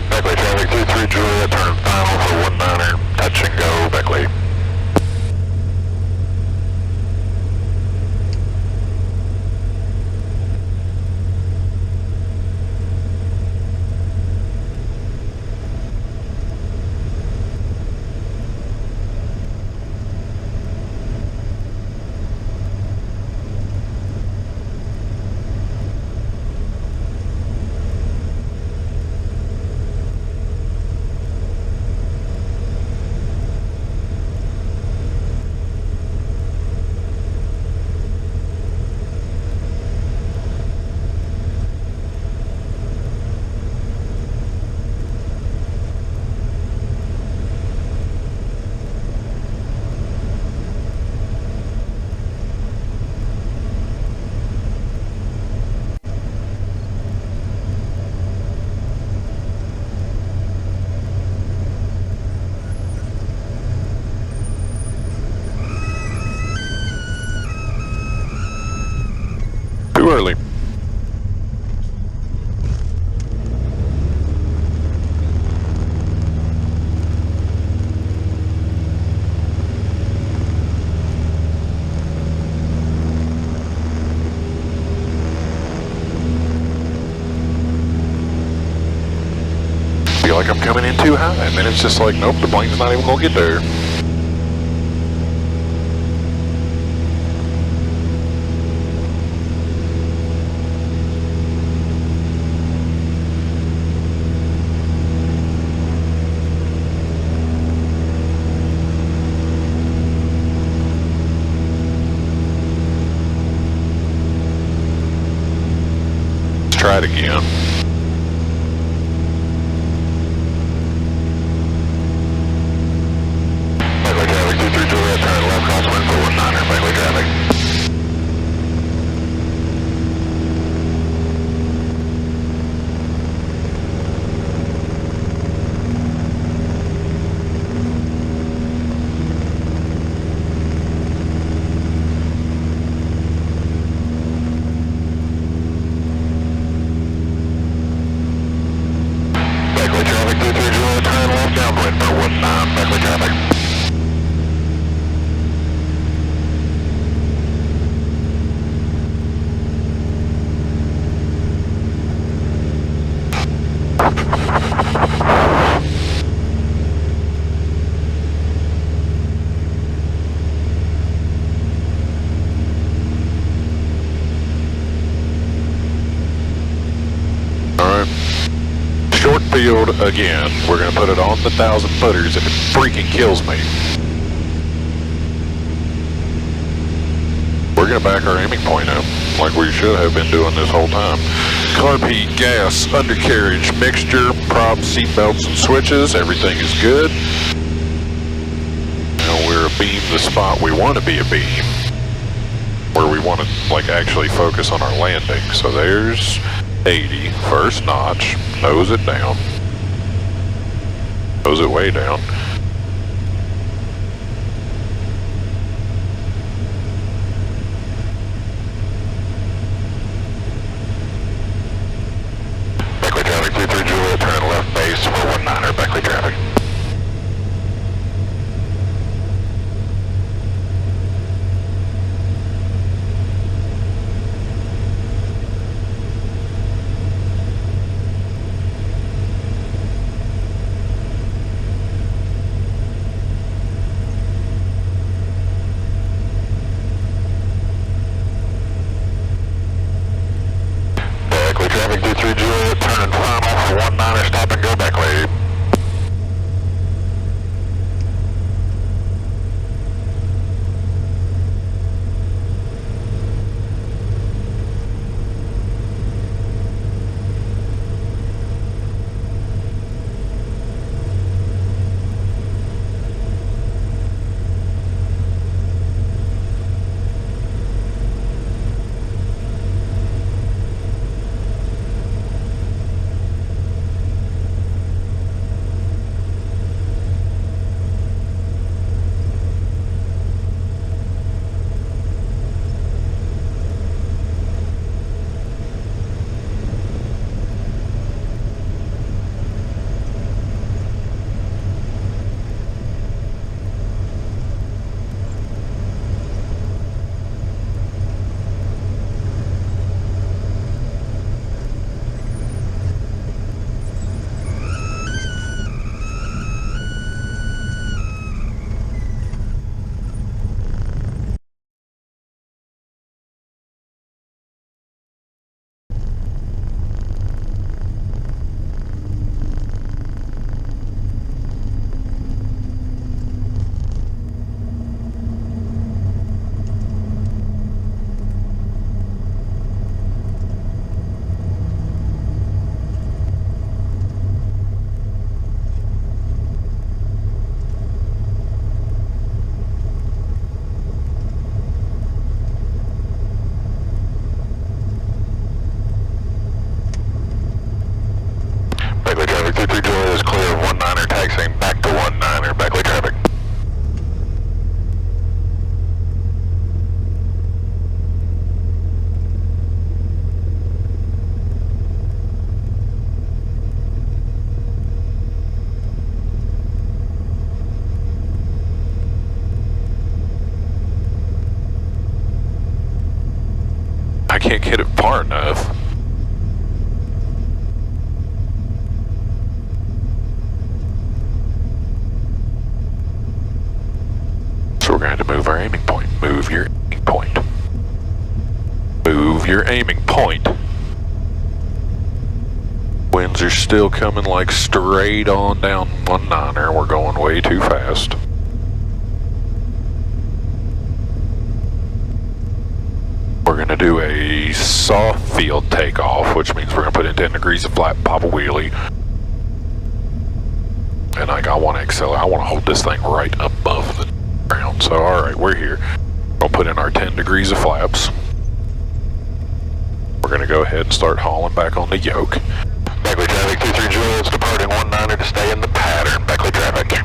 B: Beckley traffic, 33 Juliet, turn final for 19er, touch and go, Beckley. Too early. Feel like I'm coming in too high, and then it's just like, nope, the plane's not even gonna get there. Try it again. Beckley traffic, 23 Juliet, turn left crosswind for 19er, Beckley traffic. Beckley traffic, 23 Juliet, turn left downwind for 19, Beckley traffic. Alright. Short field again. We're going to put it on the 1,000 footers if it freaking kills me. We're going to back our aiming point up like we should have been doing this whole time. Carb heat, gas, undercarriage, mixture, prop, seatbelts, and switches. Everything is good. Now we're beam the spot we want to be a beam, where we want to like actually focus on our landing. So there's 80, first notch, nose it down, nose it way down. Beckley traffic, 23 Juliet, turn left base for 19er, Beckley traffic. 19er, stop and go back lane. Beckley traffic, 33 Juliet is clear of 19er, taxiing back to 19er, Beckley traffic. I can't get it far enough. So we're going to move our aiming point. Move your aiming point. Move your aiming point. Winds are still coming like straight on down 19er. We're going way too fast. We're going to do a soft field takeoff, which means we're going to put in 10 degrees of flat, pop a wheelie. And I want to accelerate. I want to hold this thing right above the ground. So, alright, we're here. We'll put in our 10 degrees of flaps. We're going to go ahead and start hauling back on the yoke. Beckley traffic, 23 Juliet's departing 19er to stay in the pattern. Beckley traffic.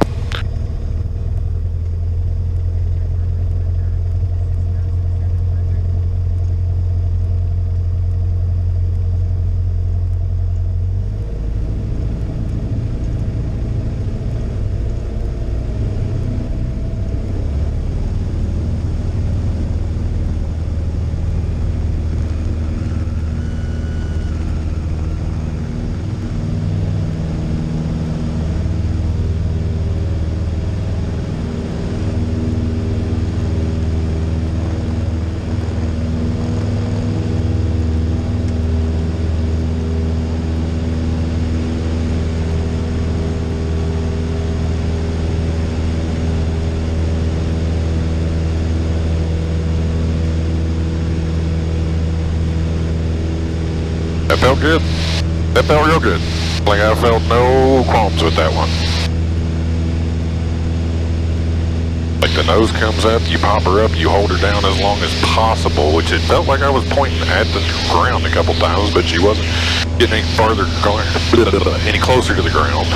B: That felt good. That felt real good. Like I felt no qualms with that one. Like the nose comes up, you pop her up, you hold her down as long as possible, which it felt like I was pointing at the ground a couple times, but she wasn't getting any farther, any closer to the ground.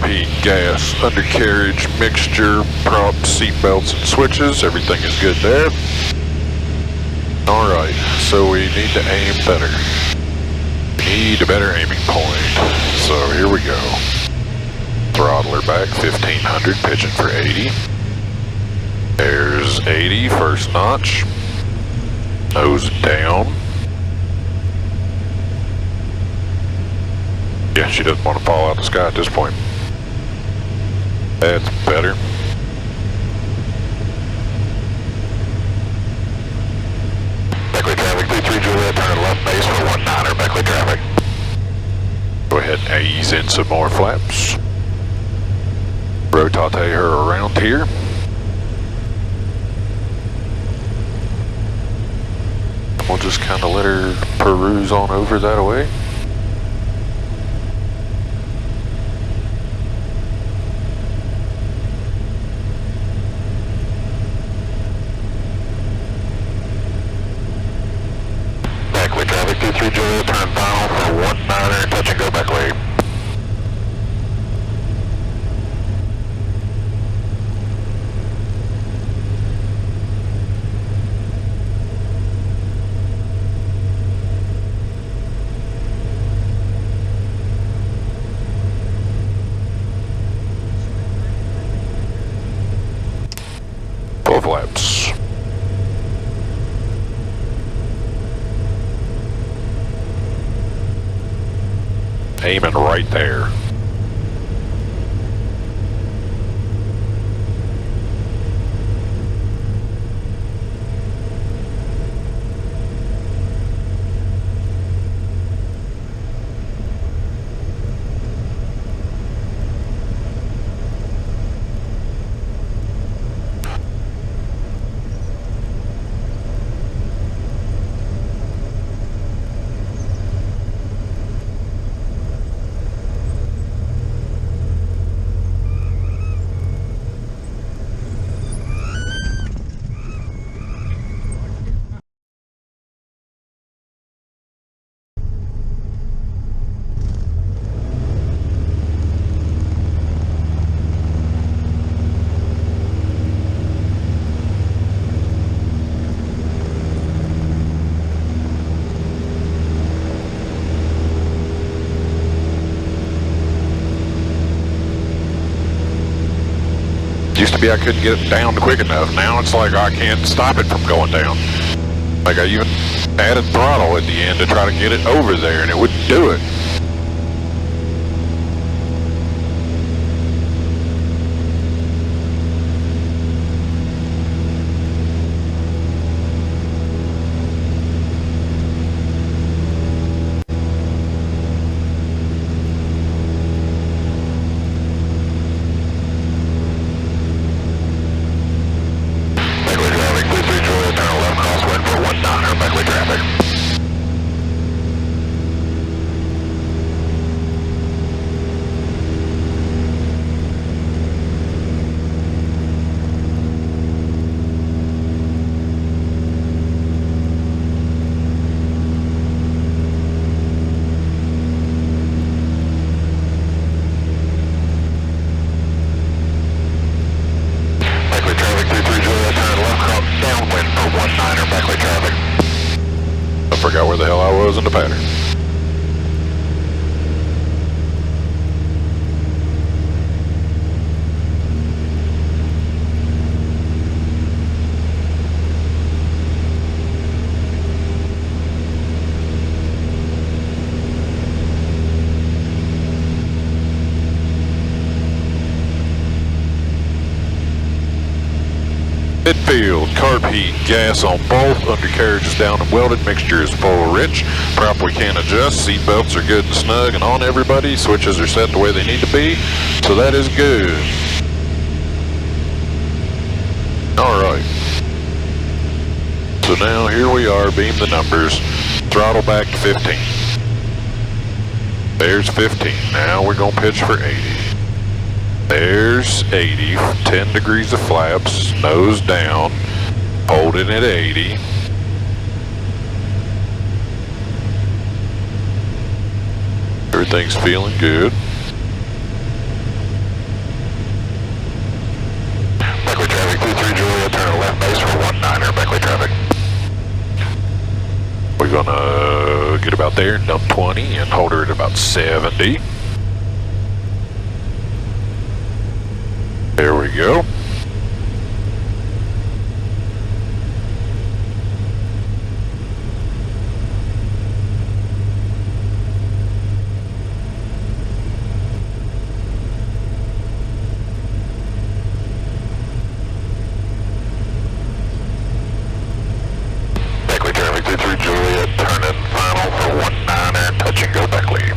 B: heat, gas, undercarriage, mixture, props, seat belts, and switches. Everything is good there. Alright, so we need to aim better. We need a better aiming point. So here we go. Throttler back, 1500, pitching for 80. There's 80, first notch. Nose down. Yeah, she doesn't want to fall out of the sky at this point. That's better. Beckley traffic, 33 Juliet, turn left base for 19er, Beckley traffic. Go ahead and ease in some more flaps. Rotate her around here. We'll just kind of let her peruse on over that way. Beckley traffic, 23 Juliet, turn final for 19er, touch and go Beckley. Full flaps. Aiming right there. Used to be I couldn't get it down quick enough. Now it's like I can't stop it from going down. Like I even added throttle at the end to try to get it over there and it wouldn't do it. I forgot where the hell I was in the pattern. Midfield, carb heat, gas on both, undercarriage is down and welded, mixture is full rich, prop we can adjust, seat belts are good and snug and on everybody, switches are set the way they need to be, so that is good. Alright. So now here we are, beam the numbers, throttle back to 15. There's 15, now we're going to pitch for 80. There's 80, 10 degrees of flaps, nose down, holding at 80. Everything's feeling good.
D: Gonna get about there, dump 20, and hold her at about 70. There we go. Beckley traffic 23 Juliet, turn in final for 19er, touch and go Beckley.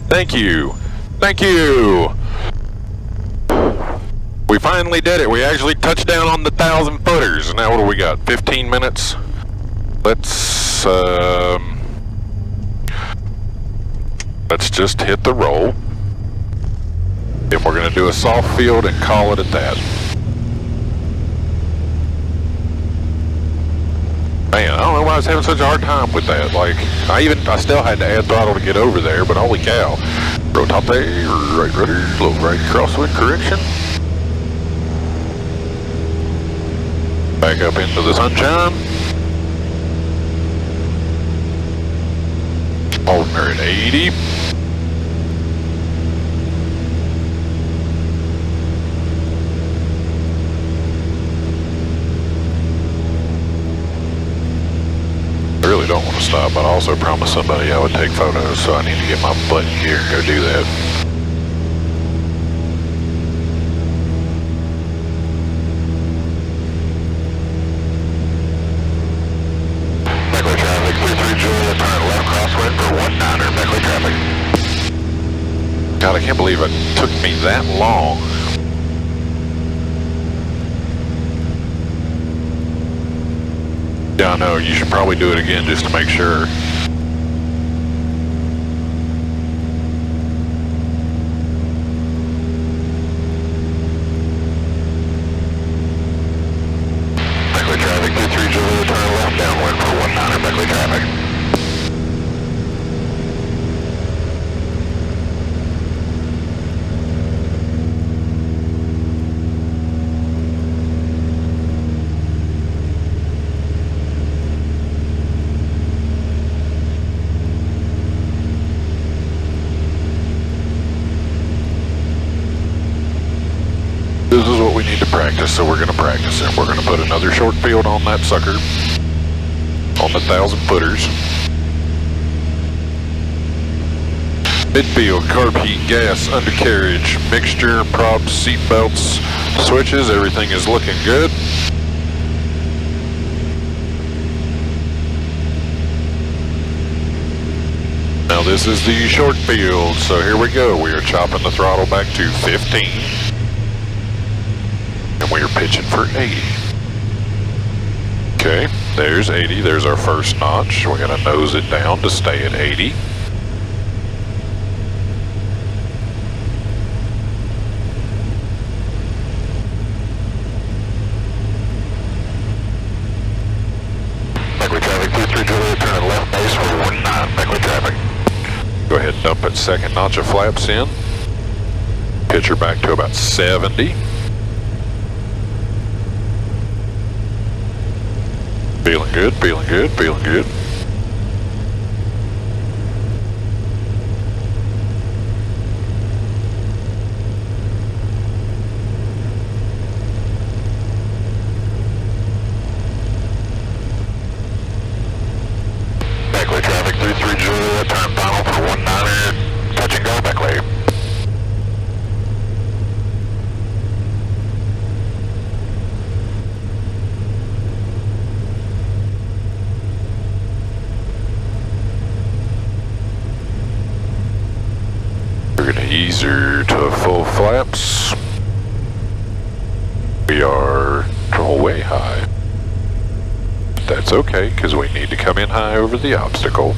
D: Thank you. Thank you. We finally did it. We actually touched down on the 1,000 footers. Now what do we got? 15 minutes. Let's just hit the roll. And we're gonna do a soft field and call it at that. Man, I don't know why I was having such a hard time with that. Like, I still had to add throttle to get over there, but holy cow. Rotate, right rudder, low right crosswind correction. Back up into the sunshine. Holding her at 80. I really don't want to stop, but I also promised somebody I would take photos, so I need to get my butt in gear and go do that. Beckley traffic, 33 Juliet, turn left crosswind for 19er, Beckley traffic. God, I can't believe it took me that long. Yeah, I know, you should probably do it again just to make sure. Beckley traffic, 23 Juliet, turn left downwind for 19er, Beckley traffic. This is what we need to practice, so we're going to practice it. We're going to put another short field on that sucker, on the 1,000 footers. Midfield, carb heat, gas, undercarriage, mixture, props, seat belts, switches, everything is looking good. Now this is the short field, so here we go. We are chopping the throttle back to 15. And we are pitching for 80. Okay, there's 80. There's our first notch. We're going to nose it down to stay at 80. Beckley traffic, 23 Juliet, turn left base for 19, Beckley traffic. Go ahead and dump that second notch of flaps in. Pitch her back to about 70. Feeling good, feeling good, feeling good. laser to full flaps. We are way high. That's okay, because we need to come in high over the obstacle.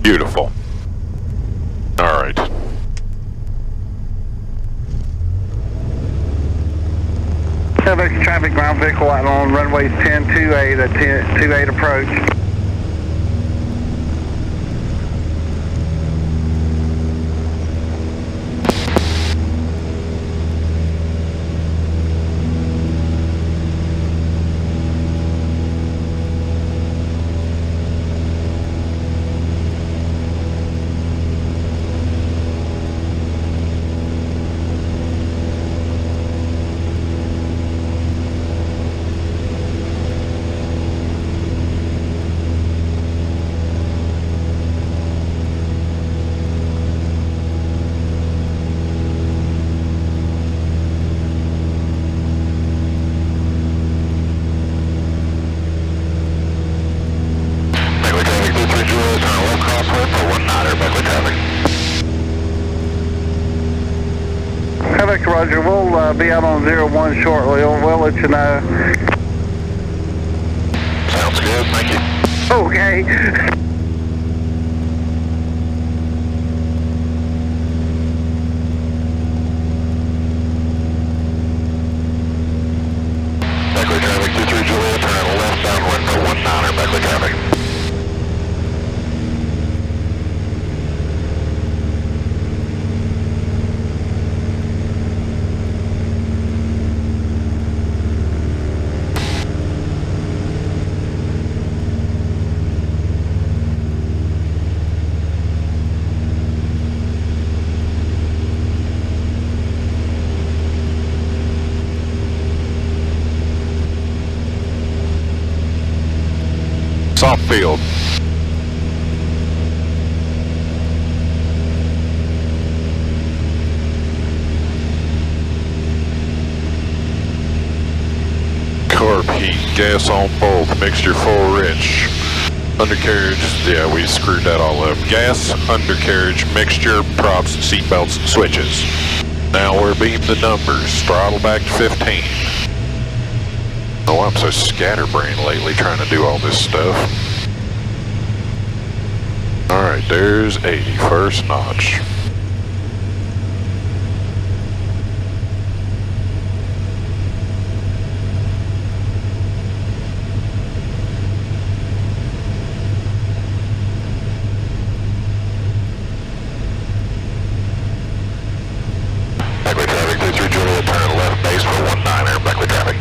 D: Beautiful. All right.
F: Subject traffic ground vehicle out on runways 10-28 at 10-28 approach. Roger, we'll be out on 01 shortly. We'll let you know.
D: Sounds good, thank you.
F: Okay.
D: Beckley traffic, 23 Juliet, turn on the left downwind for 19er, Beckley traffic. Soft field. Carb heat, gas on both, mixture full rich. Undercarriage, yeah, we screwed that all up. Gas, undercarriage, mixture, props, seatbelts, switches. Now we're beating the numbers. Throttle back to 15. Oh, I'm so scatterbrained lately trying to do all this stuff. Alright, there's 80, first notch. Beckley traffic, 23 Juliet, turn left base for 19er, Beckley traffic.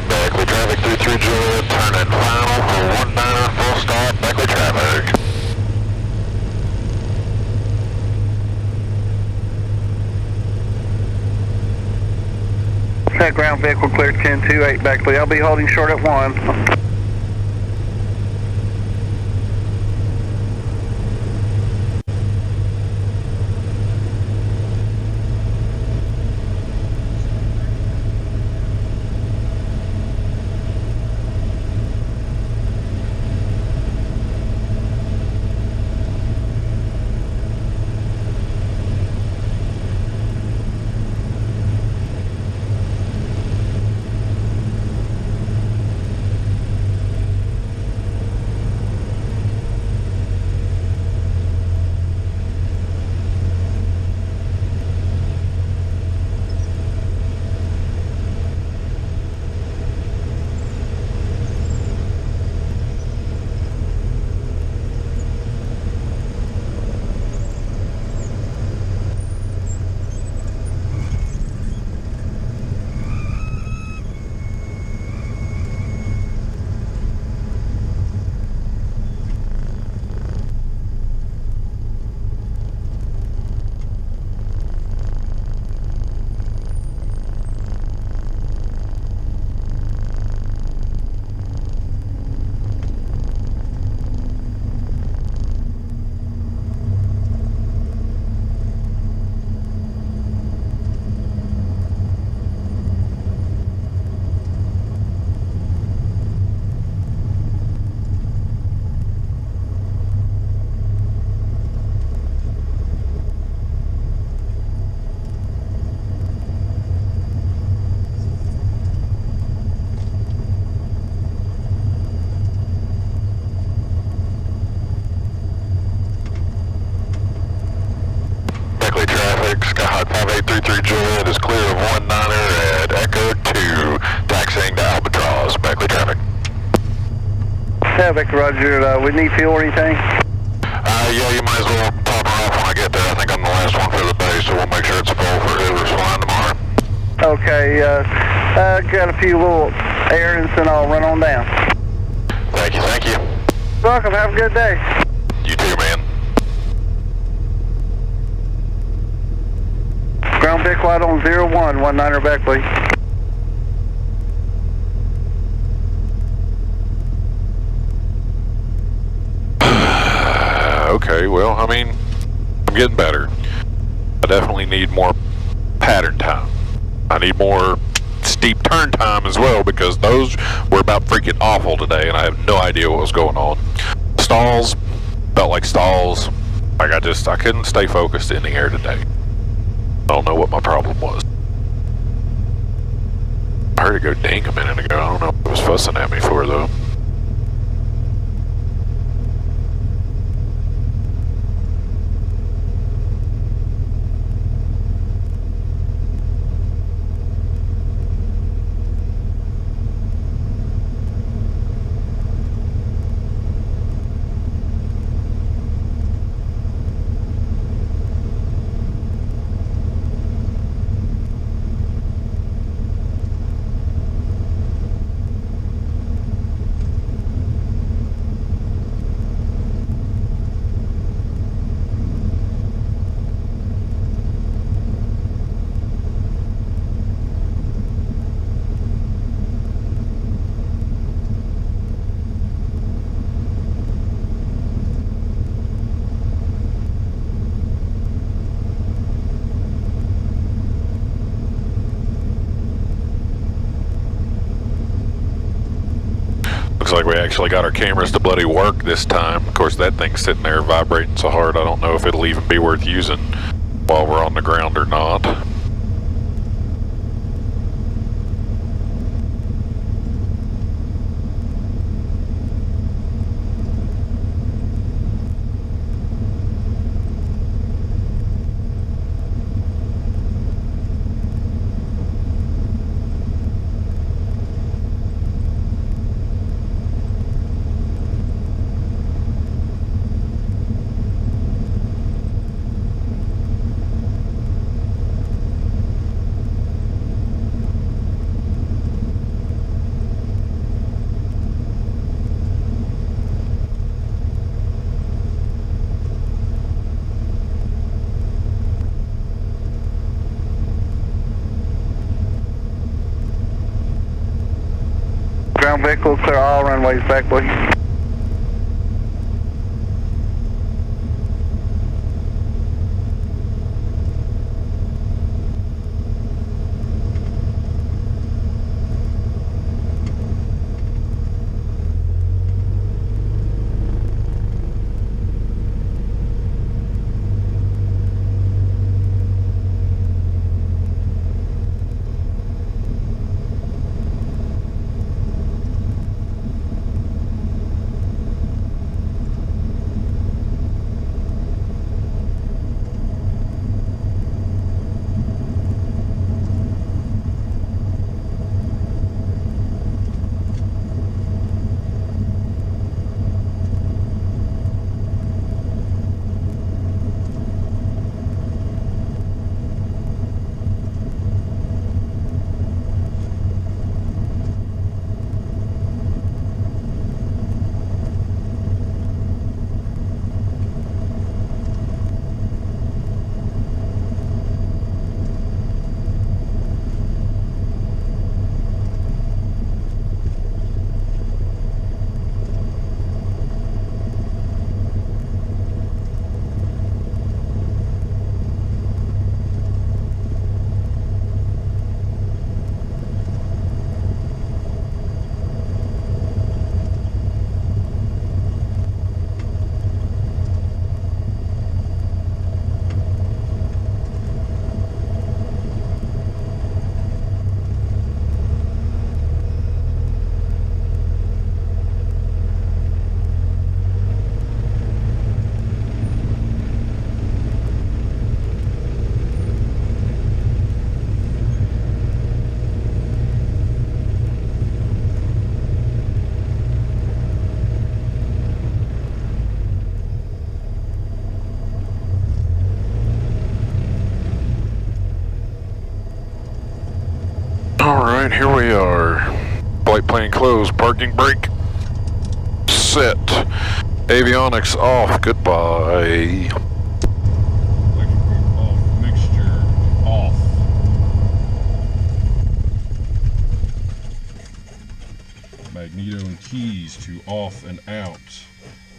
D: Beckley traffic, 23 Juliet, turn in final for 19er, full stop, Beckley traffic.
F: That ground vehicle cleared 10-28 Beckley. I'll be holding short at 1.
B: 1833 Juliet is clear of 19er at Echo 2, taxiing to Albatross, Beckley traffic.
F: Yeah, Victor, Roger. We need fuel or anything?
B: Yeah, you might as well top her off when I get there. I think I'm the last one for the day, so we'll make sure it's full for whoever's flying tomorrow.
F: Okay, got a few little errands and I'll run on down.
B: Thank you, thank you.
F: Welcome, have a good day.
B: You too, man.
F: Ground Vic White on 01, 19er Beckley.
B: Okay, well, I mean, I'm getting better. I definitely need more pattern time. I need more steep turn time as well, because those were about freaking awful today and I have no idea what was going on. Stalls, felt like stalls. Like I couldn't stay focused in the air today. I don't know what my problem was. I heard it go ding a minute ago. I don't know what it was fussing at me for though. Looks like we actually got our cameras to bloody work this time. Of course, that thing's sitting there vibrating so hard, I don't know if it'll even be worth using while we're on the ground or not.
F: Ground Vic will clear all runways Beckley.
D: Alright, here we are. Flight plan closed, parking brake set. Avionics off, goodbye.
A: Electrical off, mixture off. Magneto and keys to off and out.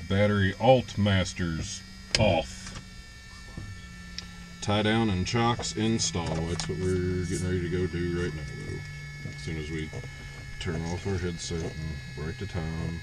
A: Battery alt masters off. Tie down and chocks install. That's what we're getting ready to go do right now, though. As soon as we turn off our headset and write the time.